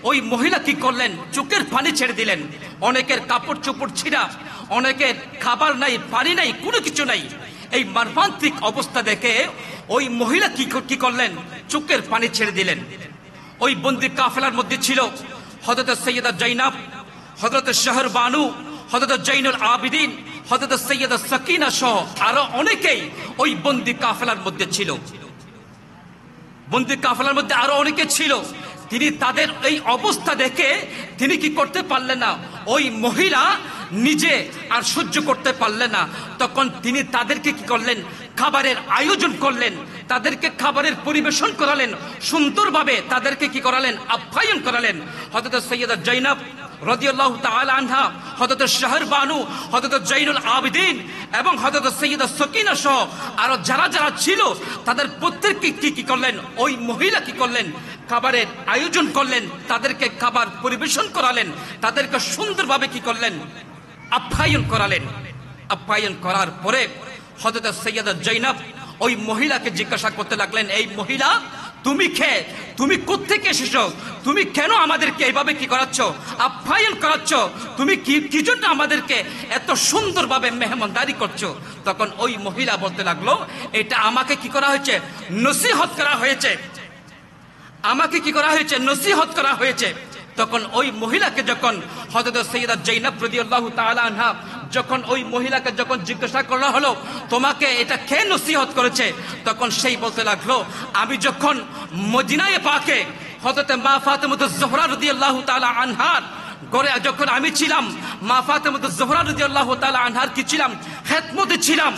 ওই মহিলা কি করলেন, চোখের পানি ছেড়ে দিলেন। অনেকের কাপড় চোপড় ছিঁড়া, অনেকের খাবার নাই, পানি নাই, কোনো কিছু নাই। এই মর্মান্তিক অবস্থা দেখে ওই মহিলা কি করলেন, চোখের পানি ছেড়ে দিলেন। ওই বন্দী কাফেলার মধ্যে ছিল হযরত সৈয়দা জাইনাব, হযরত শাহর বানু, হযরত জৈনুল আবিদিন, হযরত সৈয়দা সাকিনা সহ আরো অনেকেই ওই বন্দী কাফেলার মধ্যে ছিল। বন্দী কাফেলার মধ্যে আরো অনেকে ছিল। তিনি তাদের এই অবস্থা দেখে তিনি কি করতে পারলেন না, ওই মহিলা নিজে আর সহ্য করতে পারলেন না। তখন তিনি তাদেরকে কি করলেন, খাবারের আয়োজন করলেন, তাদেরকে খাবারের পরিবেশন করালেন, সুন্দরভাবে তাদেরকে কি করালেন, আপ্যায়ন করালেন। হযরত সৈয়দা জাইনাব রাদিয়াল্লাহু তাআলা আনহা, হযরত শাহর বানু, হযরত জৈনুল আবিদিন এবং হযরত সৈয়দা সাকিনা সহ আরো যারা যারা ছিল তাদের প্রত্যেককে কি করলেন, ওই মহিলা কি করলেন, খাবারের আয়োজন করলেন, তাদেরকে খাবার পরিবেশন করালেন, তাদেরকে সুন্দরভাবে কি করলেন, আপ্যায়ন করালেন। আপ্যায়ন করার পরে হযরত সৈয়দা জাইনাব ওই মহিলাকে জিজ্ঞাসা করতে লাগলেন, এই মহিলা, তুমি কোত্থেকে এসেছো? তুমি কেন আমাদেরকে এইভাবে কি করাচ্ছ, আপ্যায়ন করাচ্ছ? তুমি কি জন্য আমাদেরকে এত সুন্দরভাবে মেহমানদারি করছো? তখন ওই মহিলা বলতে লাগলো, এটা আমাকে কি করা হয়েছে, নসিহত করা হয়েছে, আমাকে কি করা হয়েছে, নসিহত করা হয়েছে। তখন ওই মহিলাকে যখন হযরত সৈয়দা জাইনাব রাদিয়াল্লাহু তাআলা আনহা যখন ওই মহিলাকে যখন জিজ্ঞাসা করা হলো, তোমাকে এটা কে নসিহত করেছে? তখন সেই বলতে লাগলো, আমি যখন মদিনায়ে পাকে হযরত মা ফাতেমাতুজ জোহরা রাদিয়াল্লাহু তাআলা আনহার ঘরে যখন আমি ছিলাম, মা ফাতেমাতুজ জোহরা রাদিয়াল্লাহু তাআলা আনহার কি ছিলাম, খেদমতে ছিলাম।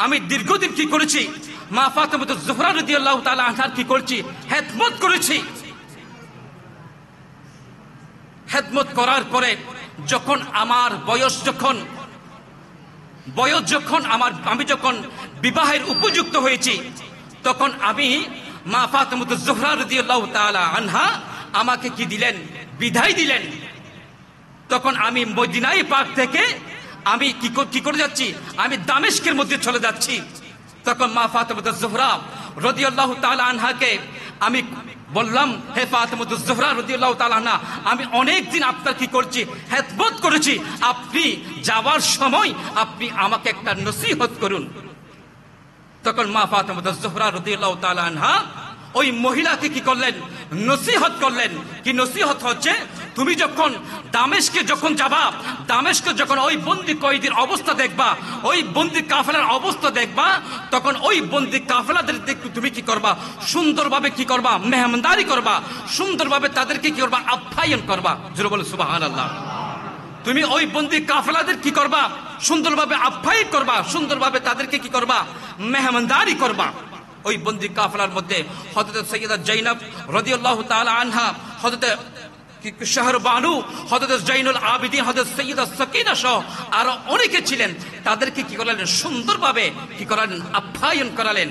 আমি দীর্ঘদিন কি করেছি, মা ফাতেমা জোহরা রাদিয়াল্লাহু তাআলা আনহার কি করেছি, খেদমত করেছি। খেদমত করার পরে যখন আমার বয়স যখন আমি যখন বিবাহের উপযুক্ত হয়েছি, তখন আমি মা ফাতেমা জোহরা রাদিয়াল্লাহু তাআলা আনহা আমাকে কি দিলেন, বিদায় দিলেন। তখন আমি মদিনায়ে পাক থেকে আমি কি করে যাচ্ছি, আমি দামেস্কের মধ্যে চলে যাচ্ছি। তখন মা ফাতেমা জোহরা রাদিয়াল্লাহু তাআলা আনহাকে আমি বললাম, হে ফাতেমা জোহরা রাদিয়াল্লাহু তাআলা আনহা, আমি অনেক দিন আপনার কি করছি, খেদমত করেছি, আপনি যাওয়ার সময় আপনি আমাকে একটা নসিহত করুন। তখন মা ফাতেমা জোহরা রাদিয়াল্লাহু তাআলা আনহা ওই মহিলাকে কি করলেন, নসিহত করলেন। কি নসিহত হচ্ছে, তুমি যখন দামেস্কে যখন যাবা, দামেস্কে যখন ওই বন্দি কয়েদির অবস্থা দেখবা, ওই বন্দি কাফেলার অবস্থা দেখবা, তখন ওই বন্দি কাফেলাদের তুমি কি করবা, সুন্দরভাবে কি করবা, মেহমানদারি করবা, সুন্দরভাবে তাদেরকে কি করবা, আপ্যায়ন করবা। জোরে বলে সুবহানাল্লাহ। তুমি ওই বন্দি কাফেলাদের কি করবা, সুন্দরভাবে আপ্যায়ন করবা, সুন্দরভাবে তাদেরকে কি করবা, মেহমানদারি করবা। ওই বন্দি কাফেলার মধ্যে হযরত সাইয়্যিদা জাইনাব রাদিয়াল্লাহু তাআলা আনহা, হযরত শাহরবানু, হযরত জাইনুল আবিদিন, হযরত সাইয়্যিদা সাকিনা সহ আরো অনেকে ছিলেন। তাদেরকে কি করলেন, সুন্দরভাবে কি করালেন, আপ্যায়ন করালেন।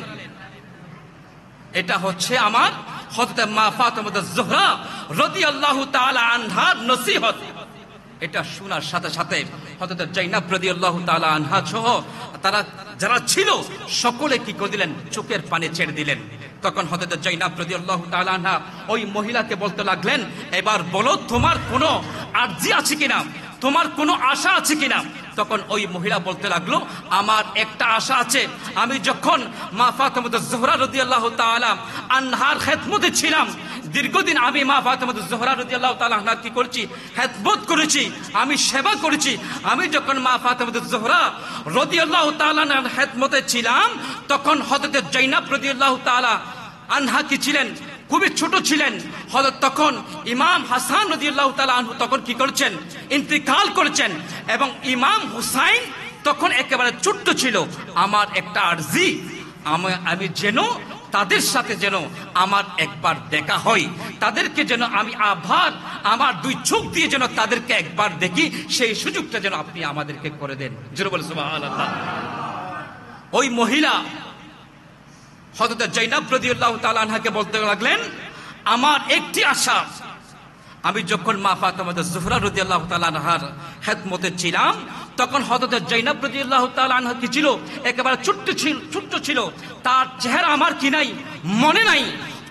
এটা হচ্ছে আমার হযরত মা ফাতেমা জোহরা রাদিয়াল্লাহু তাআলা আনহার নসিহত। এটা শোনার সাথে সাথে হযরত জাইনাব রাদিয়াল্লাহু তাআলা আনহা সহ তারা যারা ছিল সকলে কি করে দিলেন, চোখের পানি ছেড়ে দিলেন। তখন হযরত জাইনাব রাদিয়াল্লাহু তাআলা আনহা ওই মহিলাকে বলতে লাগলেন, এবার বলো তোমার কোনো আরজি আছে কিনা, তোমার কোনো আশা আছে কিনা। তখন ওই মহিলা বলতে লাগলো, আমার একটা আশা আছে। আমি যখন মা ফাতেমা জোহরা রাদিয়াল্লাহু তাআলা আনহার খেদমতে ছিলাম, দীর্ঘদিন আমি মা ফাতেমা জোহরা রাদিয়াল্লাহু তাআলা আনহার কি করেছি, খেদমত করেছি, আমি সেবা করেছি। আমি যখন মা ফাতেমা জোহরা রাদিয়াল্লাহু তাআলা আনহার খেদমতে ছিলাম, তখন হযরত জাইনাব রাদিয়াল্লাহু তাআলা আনহা কি ছিলেন, খুবই ছোট ছিলেন। হযরত তখন ইমাম হাসান রাদিয়াল্লাহু তাআলা আনহু তখন কি করেছেন, ইন্তেকাল করেছেন। এবং ইমাম হুসাইন তখন একেবারে ছোট্ট ছিল। আমার একটা আরজি, আমি যেন তাদের সাথে যেন আমার একবার দেখা হয়, তাদেরকে যেন আমি আবার আমার দুই চোখ দিয়ে যেন তাদেরকে একবার দেখি, সেই সুযোগটা যেন আপনি আমাদেরকে করে দেন। জোরে বলে সুবহানাল্লাহ। ওই মহিলা হযরত জাইনাব রাদিয়াল্লাহু তাআলা আনহাকে বলতে লাগলেন, আমার একটি আশা, আমি যখন মা ফাতেমা জোহরা রাদিয়াল্লাহু তাআলা আনহার খেদমতে ছিলাম, তখন হযরত জাইনাব রাদিয়াল্লাহু তাআলা আনহা কি ছিল, একেবারে ছোট্ট ছিল, তার চেহারা আমার কি নাই, মনে নাই।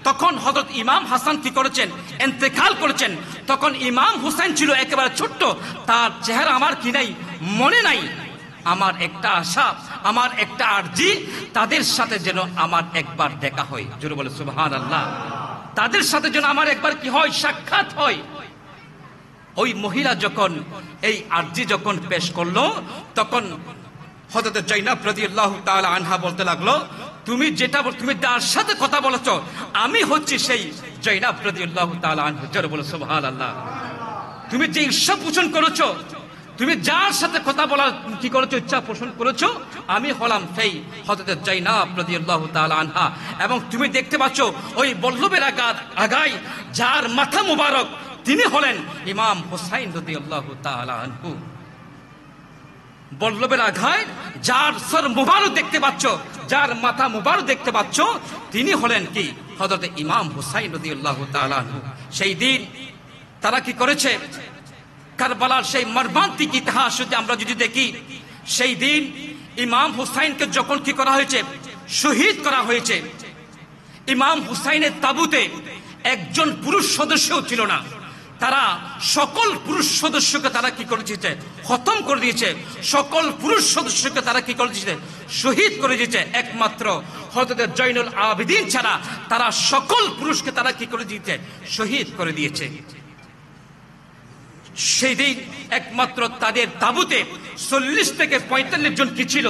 তখন হযরত ইমাম হাসান কি করেছেন, ইন্তেকাল করেছেন। তখন ইমাম হুসাইন ছিল একেবারে ছোট্ট, তার চেহারা আমার কি নাই, মনে নাই। আমার একটা আশা, আমার একটা আরজি, তাদের সাথে যেন আমার একবার দেখা হয়। জোরে বলে সুবহানাল্লাহ। তাদের সাথে যেন আমার একবার কি হয়, সাক্ষাৎ হয়। ওই মহিলা যখন এই আরজি যখন পেশ করলো, তখন হযরত জাইনাব রাদিয়াল্লাহু তাআলা আনহা বলতে লাগলো, তুমি যার সাথে কথা বলেছো, আমি হচ্ছি সেই জাইনাব রাদিয়াল্লাহু তাআলা আনহা। জোরে বলে সুবহানাল্লাহ। তুমি যে ইচ্ছা পোষণ করেছো, তুমি যার সাথে কথা বলার কি করেছো, ইচ্ছা পোষণ করেছো, আমি হলাম সেই হযরত জাইনাব রাদিয়াল্লাহু তাআলা আনহা। এবং তুমি দেখতে পাচ্ছ ওই বল্লভের আগায় যার মাথা মুবারক, তিনি হলেন ইমাম হুসাইন রাদিয়াল্লাহু তাআলা আনহু। বল্লভের আগায় যার সর মুবারক দেখতে পাচ্ছ, যার মাথা মুবারক দেখতে পাচ্ছ, তিনি হলেন কি হযরত ইমাম হুসাইন রাদিয়াল্লাহু তাআলা আনহু। সেই দিন তারা কি করেছে, কারবালার সেই মর্মান্তিক ইতিহাস যদি আমরা দেখি, সেই দিন ইমাম হুসাইনকে যখন কি করা হয়েছে, শহীদ করা হয়েছে, ইমাম হুসাইনের তাবুতে একজন পুরুষ সদস্যও ছিল না। তারা সকল পুরুষ সদস্যকে তারা কি করে দিয়েছে, খতম করে দিয়েছে। সকল পুরুষ সদস্যকে তারা কি করে দিয়েছে, শহীদ করে দিয়েছে। একমাত্র হযরত জয়নুল আবেদিন ছাড়া তারা সকল পুরুষকে তারা কি করে দিয়েছে, শহীদ করে দিয়েছে। সেই দিন একমাত্র তাদের তাবুতে 40 থেকে 45 জন কি ছিল,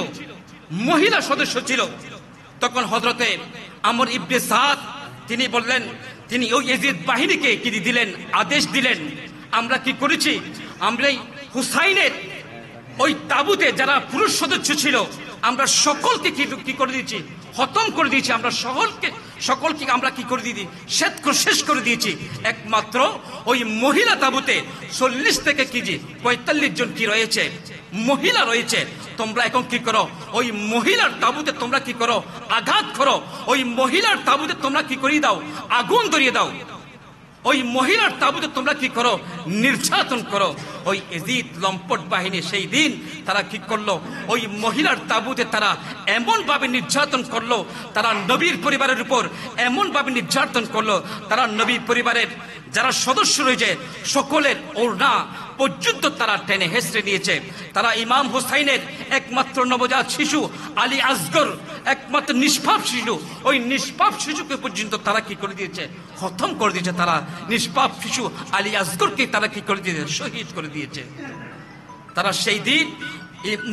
মহিলা সদস্য ছিল। তখন হযরতে আমর ইবনে সাদ তিনি বললেন, তিনি ওই ইয়াজিদ বাহিনীকে কি দিলেন, আদেশ দিলেন, আমরা কি করেছি, আমরা হুসাইনের ওই তাবুতে যারা পুরুষ সদস্য ছিল আমরা সকলকে কি করে দিয়েছি, খতম করে দিয়েছি। আমরা সকলকে আমরা কি করে দিয়েছি, শেষ করে দিয়েছি। একমাত্র ওই মহিলা তাবুতে 40 থেকে 45 জন কি রয়েছে, মহিলা রয়েছে। তোমরা এখন কি করো, ওই মহিলার তাবুতে তোমরা কি করো, আঘাত করো। ওই মহিলার তাবুতে তোমরা কি করিয়ে দাও, আগুন ধরিয়ে দাও। ওই মহিলার তাবুতে তোমরা কি করো, নির্যাতন করো। ওই এজিদ লম্পট বাহিনী সেই দিন তারা কি করলো, ওই মহিলার তাবুতে তারা এমন ভাবে নির্যাতন করলো, তারা নবীর পরিবারের উপর এমন ভাবে নির্যাতন করলো, তারা নবী পরিবারের যারা সদস্য রয়েছে সকলের ওড়না পর্যন্ত তারা টেনে হেসড়ে নিয়েছে। তারা ইমাম হুসাইনের একমাত্র নবজাত শিশু আলী আসগর, একমাত্র নিষ্পাপ শিশু, ওই নিষ্পাপ শিশুকে পর্যন্ত তারা কি করে দিয়েছে, খতম করে দিয়েছে। তারা নিষ্পাপ শিশু আলী আসগরকে তারা কি করে দিয়েছে, শহীদ করে দিয়েছে। তারা সেই দিন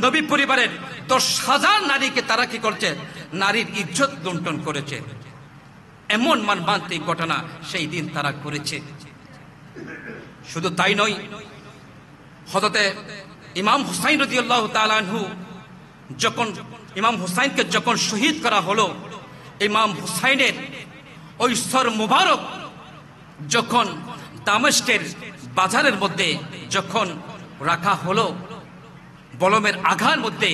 নবী পরিবারের 10,000 নারীকে তারা কি করছে, নারীর ইজ্জত লুণ্ঠন করেছে। এমন মর্মান্তিক ঘটনা সেই দিন তারা করেছে। শুধু তাই নয়, হযরতে ইমাম হুসাইন রাদিয়াল্লাহু তাআলা আনহু যখন ইমাম হুসাইনকে যখন শহীদ করা হলো, ইমাম হুসাইনের ওই সর মুবারক যখন দামেস্কের বাজারের মধ্যে যখন রাখা হলো, বলমের আঘার মধ্যে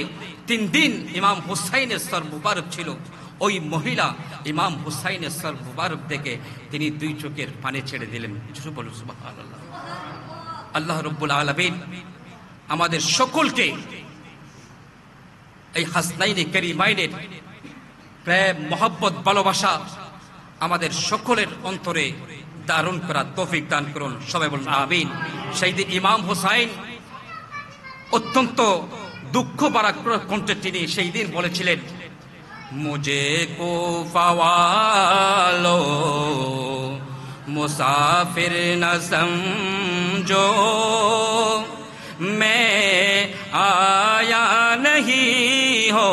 3 দিন ইমাম হুসাইনের সর মুবারক ছিল। ওই মহিলা ইমাম হুসাইনের সর মুবারক দেখে তিনি 2 চোখের পানি ছেড়ে দিলেন। বলুন সুবহানাল্লাহ। আল্লাহ রাব্বুল আলামিন আমাদের সকলকে এই হাসনাইনে কারিমাইনের প্রেম, মহব্বত, ভালোবাসা আমাদের সকলের অন্তরে ধারণ করার তৌফিক দান করুন। সবাই বলুন আমিন। সেই দিন ইমাম হুসাইন অত্যন্ত দুঃখ ভারাক্রান্ত কণ্ঠে তিনি সেই দিন বলেছিলেন, মুঝে কুফা ওয়ালো মুসাফির না সমঝো, मैं आया नहीं हो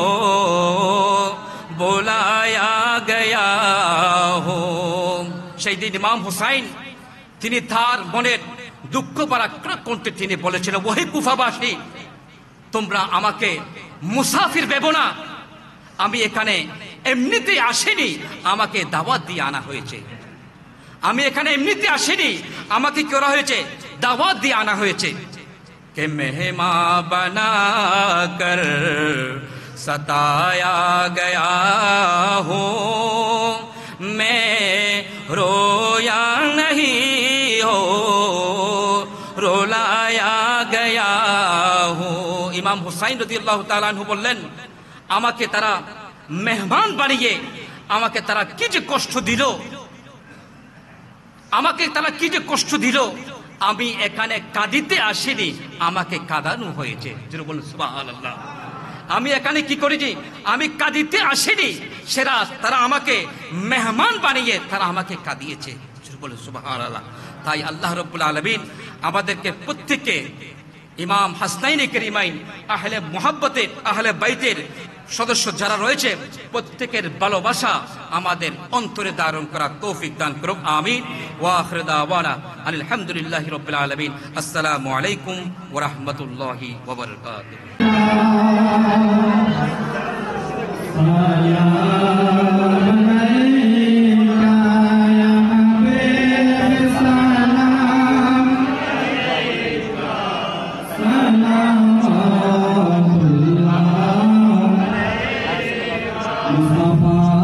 बुलाया गया हो। সেই দিন ইমাম হুসাইন তিনি তার মনের দুঃখ ভারাক্রান্ত কণ্ঠে তিনি বলেছিলেন, ওহে কুফাবাসী, তোমরা আমাকে মুসাফির ভেবো না। আমি এখানে এমনিতে আসিনি, আমাকে দাওয়াত দিয়ে আনা হয়েছে। আমি এখানে এমনিতে আসিনি, আমাকে কি করা হয়েছে, দাওয়াত দিয়ে আনা হয়েছে। কে মেহমা বানা কর সতায়া গয়া হো, মে রোয়া नहीं हो রোলায়া গয়া হো। ইমাম হুসাইন রাদিয়াল্লাহু তাআলা আনহু বললেন, আমাকে তারা মেহমান বানিয়ে আমাকে তারা কি যে কষ্ট দিল, আমাকে তারা কি যে কষ্ট দিল। আমি এখানে কাঁদিতে আসিনি, আমাকে কাঁদানো হয়েছে। যেটা বলুন সুবহানাল্লাহ। আমি এখানে কি করেছি, আমি কাঁদিতে আসিনি, সেরা তারা আমাকে মেহমান বানিয়ে তারা আমাকে কাঁদিয়েছে। যেটা বলুন সুবহানাল্লাহ। তাই আল্লাহ রাব্বুল আলামিন আমাদেরকে প্রত্যেককে ইমাম হাসনাইনে কারিমাইন, আহলে মুহাব্বতের, আহলে বাইতের সদস্য যারা রয়েছে প্রত্যেকের ভালোবাসা আমাদের অন্তরে ধারণ করা তৌফিক দান করুন। আমিন। ওয়া আখিরু দাওয়ানা আলহামদুলিল্লাহি রাব্বিল আলামিন। আসসালামু আলাইকুম ওয়া রাহমাতুল্লাহি ওয়া Mustafa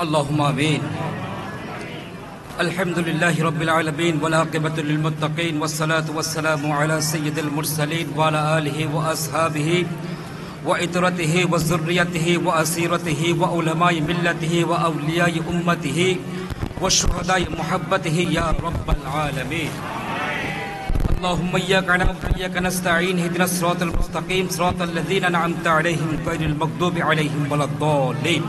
اللهم آمين. الحمد لله رب العالمين والعاقبة للمتقين والصلاة والسلام على سيد المرسلين وعلى آله وأصحابه وإطرته وذريته وأسيرته وعلماء ملته وأولياء أمته وشهداء محبته يا رب العالمين. اللهم إياك نعبد وإياك نستعين اهدنا الصراط المستقيم صراط الذين أنعمت عليهم غير المغضوب عليهم ولا الضالين.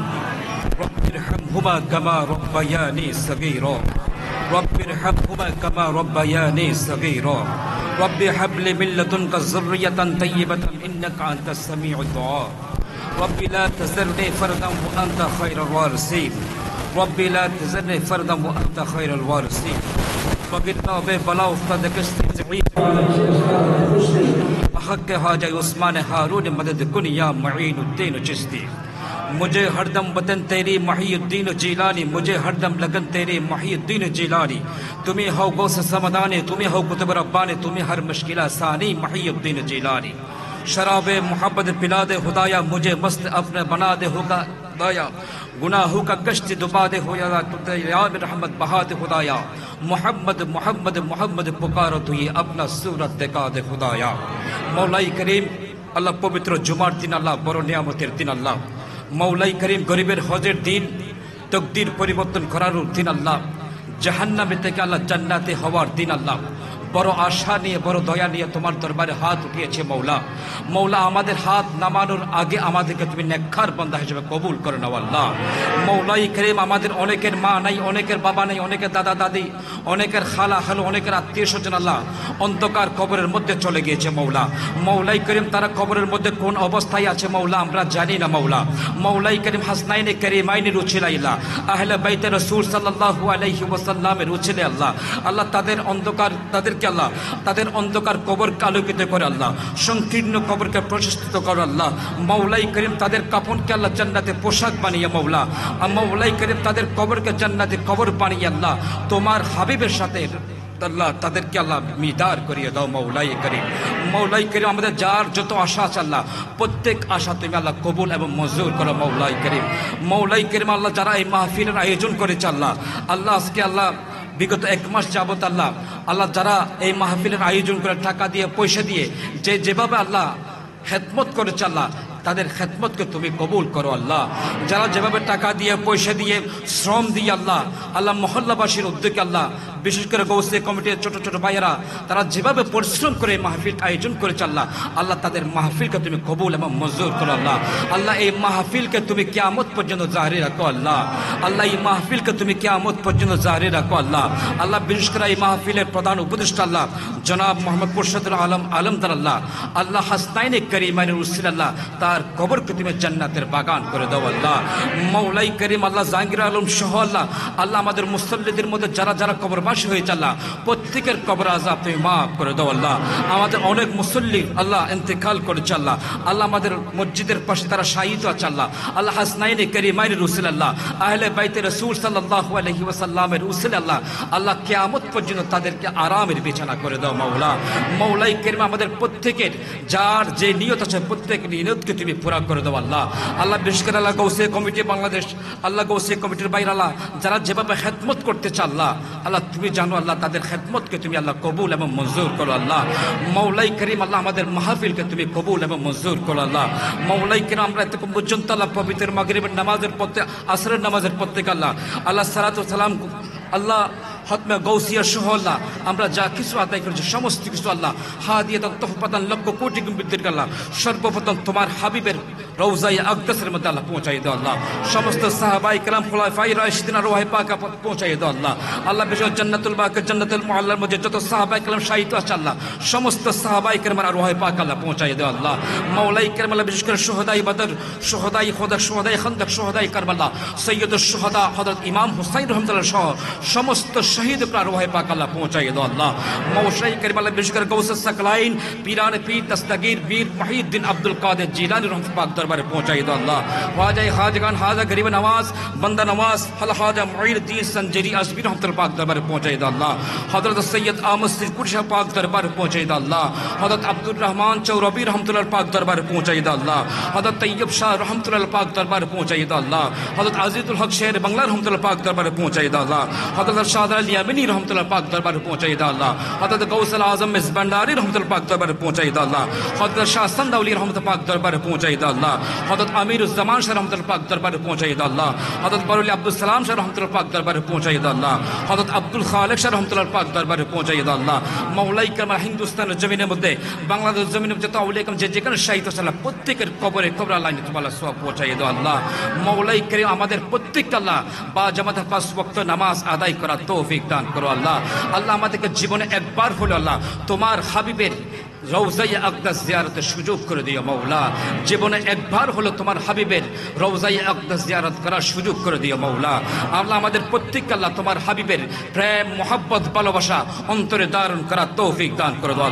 رب ارحمهما كما ربياني صغيرا رب ارحمهما كما ربياني صغيرا رب هب لي من لدنك ذرية طيبة إنك أنت السميع الدعاء رب لا تذرني فردا وأنت خير الوارثين رب لا تذرني فردا وأنت خير الوارثين فقدنا ببلا افتدك استجعيب حق حاجة عثمان هارون مدد كن يا معين الدين चिश्ती. मुझे हरदम वतन तेरी महियुद्दीन जीलानी मुझे हरदम लगन तेरी महियुद्दीन जीलानी तुम्हें हो गौस समदाने तुम्हें हो कुतुब रब्बाने तुम्हें हर मुश्किला सानी महियुद्दीन जीलानी शराब मोहब्बत पिला दे खुदाया मुझे मस्त अपने बना दे होगा खुदाया गुनाहों का कष्ट दुबा दे हो या रहमत बहा दे खुदाया मोहम्मद मोहम्मद मोहम्मद पुकारो तू ये अपना सूरत दिखा दे खुदाया मौलाई करीम अल्लाह पवित्र जुमार दिन अल्लाह बड़ो नियामतेर दिन अल्लाह मौलाई करीम गरीबेर हजेर दिन तकदीर परिवर्तन करार दिन अल्लाह जहन्नामे থেকে আল্লাহ জান্নাতে হওয়ার দিন আল্লাহ বড় আশা নিয়ে, বড় দয়া নিয়ে তোমার দরবারে হাত উঠিয়েছে মৌলা। মৌলা, আমাদের হাত নামানোর আগে আমাদেরকে তুমি নেককার বান্দা হিসেবে কবুল করে নাও আল্লাহ। মৌলাই করিম, আমাদের অনেকের মা নাই, অনেকের বাবা নাই, অনেকের দাদা দাদি, অনেকের খালা খালু, অনেকের আত্মীয় স্বজন আল্লাহ অন্ধকার কবরের মধ্যে চলে গিয়েছে মৌলা। মৌলাই করিম, তারা কবরের মধ্যে কোন অবস্থায় আছে মৌলা আমরা জানি না মৌলা। মৌলাই করিম, হাসনাইনে করিমাইনের উছিলাইলা, আহলে বাইতে রাসূল সাল্লাল্লাহু আলাইহি ওয়াসাল্লামের উছিলে আল্লাহ। আল্লাহ তাদের অন্ধকার, তাদেরকে আল্লাহ তাদের অন্ধকার কবরকে আলোকিত করে আল্লাহ, সংকীর্ণ কবরকে প্রশস্ত করো আল্লাহ। মৌলাই করিম, তাদের কাফনকে আল্লাহ জান্নাতে পোশাক বানিয়ে মৌলা। মৌলাই করিম, তাদের কবরকে জান্নাতে কবর বানিয়ে আল্লাহ তোমার হাবিবের সাথে আল্লাহ তাদেরকে আল্লাহ মিদার করিয়ে দাও মৌলাই করিম। মৌলাই করিম, আমাদের যার যত আশা আছে আল্লাহ প্রত্যেক আশা তুমি আল্লাহ কবুল এবং মঞ্জুর করো মৌলাই করিম। মৌলাই করিম, আল্লাহ যারা এই মাহফিলের আয়োজন করেছে আল্লাহ, আল্লাহ আজকে আল্লাহ বিগত 1 মাস যাবত আল্লাহ যারা এই মাহফিলের আয়োজন করে টাকা দিয়ে পয়সা দিয়ে যেভাবে আল্লাহ খেদমত করেছে আল্লাহ, তাদের খেদমতকে তুমি কবুল করো আল্লাহ। যারা যেভাবে টাকা দিয়ে পয়সা দিয়ে শ্রম দিয়ে আল্লাহ মহল্লাবাসীর উদ্যোগে আল্লাহ, বিশেষ করে গৌসে কমিটির ছোট ছোট ভাইয়েরা তারা যেভাবে পরিশ্রম করে মাহফিল আয়োজন করেছে আল্লাহ তাদের মাহফিলকে তুমি কবুল এবং মঞ্জুর করো আল্লাহ। আল্লাহ এই মাহফিলকে তুমি কিয়ামত পর্যন্ত জারি রাখো আল্লাহ। এই মাহফিলকে তুমি কিয়ামত পর্যন্ত জারি রাখো আল্লাহ। বিশেষ করে এই মাহফিলের প্রধান উপদেষ্টা আল্লাহ জনাব মোহাম্মদ মুর্শিদুল আলম আলমদার আল্লাহ হাসনাইনে করিমাইনের উসিলা আল্লাহ তার কবরকে তুমি জান্নাতের বাগান করে দাও আল্লাহ। মৌলাই করিম, আল্লাহ জাহাঙ্গীর আলম সহ আল্লাহ আমাদের মুসল্লিদের মধ্যে যারা যারা কবরবাসী হয়েছে আল্লাহ প্রত্যেকের কবর আযাব তুমি মাফ করে দাও আল্লাহ। আমাদের অনেক মুসল্লি আল্লাহ ইন্তেকাল করেছে আল্লাহ আমাদের মসজিদের পাশে তারা শাহীদ আছে আল্লাহ হাসনাইনে করিমাইনের উসিলা আল্লাহ আহলে বাইতে রাসূল সাল্লাল্লাহু আলাইহি ওয়াসাল্লামের উসিলা আল্লাহ কিয়ামত পর্যন্ত তাদেরকে আরামের বিছানা করে দাও মাওলা। মৌলাই করিম, আমাদের প্রত্যেকের যার যে নিয়ত আছে প্রত্যেক নিয়তকে তুমি পুরা করে দাও আল্লাহ। বিশেষ করে আল্লাহ গৌসে কমিটি বাংলাদেশ গৌসে কমিটির বাইরে আল্লাহ যারা যেভাবে খেদমত করতেছে আল্লাহ তুমি জানো আল্লাহ তাদের খেদমতকে তুমি আল্লাহ কবুল এবং মঞ্জুর করো আল্লাহ। মৌলাই করিম, আল্লাহ আমাদের মাহফিলকে তুমি কবুল এবং মঞ্জুর করো আল্লাহ। মৌলাই করিম, আমরা এতক্ষণ পর্যন্ত আল্লাহ পবিত্র মাগরিবের নামাজের পথে, আসরের নামাজের প্রত্যেক আল্লাহ সালাতু সালাম আল্লাহ হতমে গৌসিয়া সহ আল্লাহ আমরা যা কিছু আদায় করেছি সমস্ত কিছু আল্লাহ হাদিয়াতান তোহফাতান লক্ষ কোটি গুণবৃদ্ধির আল্লাহ সর্বপ্রথম তোমার হাবিবের রওজায়ে আকদাসের মধ্যে আল্লাহ পৌঁছাই দাও আল্লাহ। সমস্ত সাহাবায়ে কেরাম খুলাফায়ে রাশিদিন আর রূহে পাক পৌঁছাই দাও আল্লাহ। বিশেষ জান্নাতুল বাকি জান্নাতুল মুআল্লার মধ্যে যত সাহাবায়ে কেরাম শাহীদ আছে আল্লাহ সমস্ত সাহাবায়ে কেরাম আর রূহে পাক আল্লাহ পৌঁছাই দাও আল্লাহ। মাওলাই কেরাম আল্লাহ বিশেষ করে শুহাদায়ে বদর, শুহাদায়ে খুদা, শুহাদায়ে খান্দক, শুহাদায়ে কারবালা, সৈয়দুশ শুহাদা হযরত ইমাম হুসাইন রাহমাতুল্লাহ সহ সমস্ত শহীদ প্রাণ রূহে পাক আল্লাহ পৌঁছাই দাও আল্লাহ। মৌলাই করিম, আল্লাহ বিশেষ করে গৌসে সাকলাইন পীরান পীর দস্তগীর বীর মুহিউদ্দিন আব্দুল কাদের জিলানী রহমতুল্লাহ পাক দরবারে পৌঁছাই দাও আল্লাহ। খাজা খাজগান হাজা গরিব নওয়াজ বান্দা নওয়াজ খাজা মুঈনুদ্দিন সঞ্জরি আজমি রহমতুল্লাহ পাক দরবারে পৌঁছাই দাও আল্লাহ। হযরত সৈয়দ আহমদ সিরকুর শাহ পাক দরবারে পৌঁছাই দাও আল্লাহ। হযরত আব্দুর রহমান চৌরবি রহমতুল্লাহ পাক দরবারে পৌঁছাই দাও আল্লাহ। হযরত তৈয়ব শাহ রহমতুল্লাহ পাক দরবারে পৌঁছাই দাও আল্লাহ। হযরত আজিজুল হক শের বাংলা রহমতুল্লাহ পাক দরবারে পৌঁছাই দাও আল্লাহ। হযরত শাহদার আলী ইয়ামিনী রহমতুল্লাহ পাক দরবারে পৌঁছাই দাও আল্লাহ। হযরত গৌসুল আজম মিসবান্ডারি রহমতুল্লাহ পাক দরবারে পৌঁছাই দাও আল্লাহ। হযরত শাহ সন্দাউলি রহমতুল্লাহ পাক দরবারে পৌঁছাই দাও আল্লাহ। হযরত আমিরুজ জামান শাহ রহমতুল্লাহ পাক দরবারে পৌঁছাই দাও আল্লাহ। হযরত বারুলি আব্দুল সালাম শাহ রহমতুল্লাহ পাক দরবারে পৌঁছাই দাও আল্লাহ। হযরত আব্দুল খালেক শাহ রহমতুল্লাহ পাক দরবারে পৌঁছাই দাও আল্লাহ। মাওলাই কারমাল হিন্দুস্তানের জমিনের মধ্যে বাংলাদেশ জমিনের যত আউলিয়া কাম যেখানে শাহীদ হয়েছে প্রত্যেকের কবরে কবর আল্লাহ তোমার সওয়াব পৌঁছাই দাও আল্লাহ। মাওলাই কারীম, আমাদের প্রত্যেককে আল্লাহ বা জামাতে 5 ওয়াক্ত নামাজ আদায় করার তৌফিক দান করো আল্লাহ। আমাদেরকে জীবনে একবার হলো আল্লাহ তোমার হাবিবের রওজায়ে আকদাস জিয়ারতের সুযোগ করে দিও মাওলা। জীবনে একবার হলো তোমার হাবিবের রওজায়ে আকদাস জিয়ারত করার সুযোগ করে দিও মাওলা। আল্লাহ আমাদের প্রত্যেককে আল্লাহ তোমার হাবিবের প্রেম মোহাব্বত ভালোবাসা অন্তরে ধারণ করার তৌফিক দান করে দাও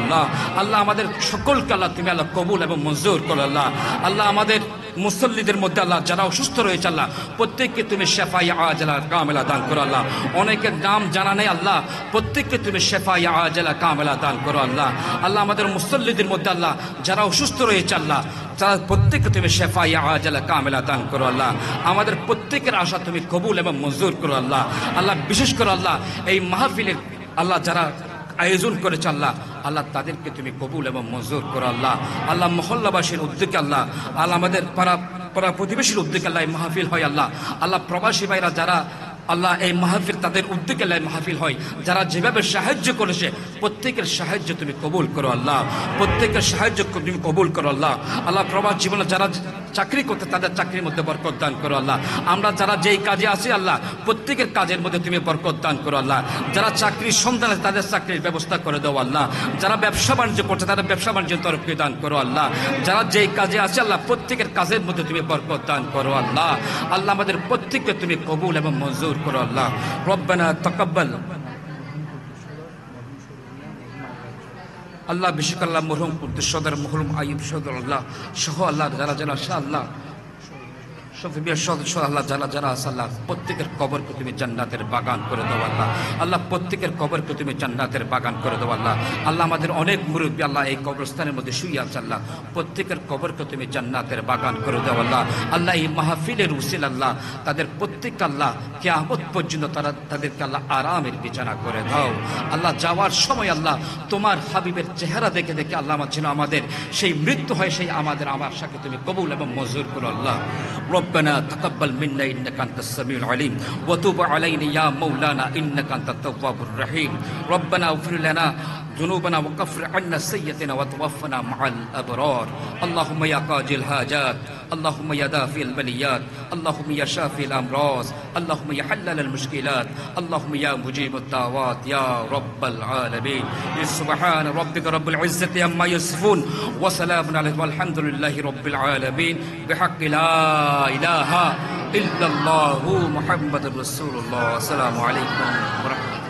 আল্লাহ। আমাদের সকলকে আল্লাহ তুমি আল্লাহ কবুল এবং মঞ্জুর করো আল্লাহ। আমাদের মুসল্লিদের মধ্যে আল্লাহ যারা অসুস্থ রয়েছে আল্লাহ প্রত্যেককে তুমি শেফায়ে আজলা কামেলা দান করো আল্লাহ। অনেকের নাম জানা নেই আল্লাহ, প্রত্যেককে তুমি শেফায়ে আজলা কামেলা দান করো আল্লাহ। আমাদের মুসল্লিদের মধ্যে আল্লাহ যারা অসুস্থ রয়েছে আল্লাহ তারা প্রত্যেককে তুমি শেফায়ে আজলা কামেলা দান করো আল্লাহ। আমাদের প্রত্যেকের আশা তুমি কবুল এবং মঞ্জুর করো আল্লাহ। বিশেষ করে আল্লাহ এই মাহফিলের আল্লাহ যারা আয়োজন করেছে আল্লাহ তাদেরকে তুমি কবুল এবং মঞ্জুর করো আল্লাহ। মহল্লাবাসীর উদ্যোগে আল্লাহ আমাদের পাড়া প্রতিবেশীর উদ্যোগে আল্লাহ মাহফিল হয় আল্লাহ। প্রবাসী ভাইরা যারা আল্লাহ এই মাহফিল তাদের উদ্যোগে মাহফিল হয়, যারা যেভাবে সাহায্য করেছে প্রত্যেকের সাহায্য তুমি কবুল করো আল্লাহ, প্রত্যেকের সাহায্য তুমি কবুল করো আল্লাহ। আল্লাহ প্রবাস জীবনে যারা চাকরি করতে তাদের চাকরির মধ্যে বরকত দান করো আল্লাহ। আমরা যারা যেই কাজে আছি আল্লাহ প্রত্যেকের কাজের মধ্যে তুমি বরকত দান করো আল্লাহ। যারা চাকরির সন্ধান আছে তাদের চাকরির ব্যবস্থা করে দাও আল্লাহ। যারা ব্যবসা বাণিজ্য করছে তাদের ব্যবসা বাণিজ্য তরফে দান করো আল্লাহ। যারা যেই কাজে আছে আল্লাহ প্রত্যেকের কাজের মধ্যে তুমি বরকত দান করো আল্লাহ। আল্লাহ আমাদের প্রত্যেককে তুমি কবুল এবং মঞ্জুর করো আল্লাহ। রব্বানা তাকাব্বাল আল্লাহ বিশেষ আল্লাহ মরহুম কুদ্দুস সদর মরহুম আইয়ুব সদর আল্লাহ সহ আল্লাহ যারা যারা আল্লাহ শফিবিয়ার সদস্য আল্লাহ যারা যারা আছে আল্লাহ প্রত্যেকের কবরকে তুমি জান্নাতের বাগান করে দাও আল্লাহ। আল্লাহ প্রত্যেকের কবরকে তুমি জান্নাতের বাগান করে দাও আল্লাহ। আল্লাহ আমাদের অনেক মুরব্বী আল্লাহ এই কবরস্থানের মধ্যে শুয়ে আছে আল্লাহ প্রত্যেকের কবরকে তুমি জান্নাতের বাগান করে দাও আল্লাহ। আল্লাহ এই মাহফিলের উসিল আল্লাহ তাদের প্রত্যেক আল্লাহ কিয়ামত পর্যন্ত তাদেরকে আল্লাহ আরামের বিছানা করে দাও আল্লাহ। যাওয়ার সময় আল্লাহ তোমার হাবিবের চেহারা দেখে দেখে আল্লাহ আমার যেন আমাদের সেই মৃত্যু হয়, সেই আমার সাথে তুমি কবুল এবং মঞ্জুর করো আল্লাহ। ربنا تقبل منا إنك أنت السميع العليم وتوب علينا يا مولانا إنك أنت التواب الرحيم ربنا اغفر لنا ذنوبنا وكفر عنا سيئاتنا وتوفنا مع الأبرار اللهم يا قاضي الحاجات اللهم يا دافع البليات اللهم يا شافي الأمراض اللهم يا حلل المشكلات اللهم يا مجيب الدعوات يا رب العالمين سبحان ربك رب العزة عما يصفون وسلام عليه والحمد لله رب العالمين بحق لا إله إلا الله محمد رسول الله السلام عليكم ورحمة الله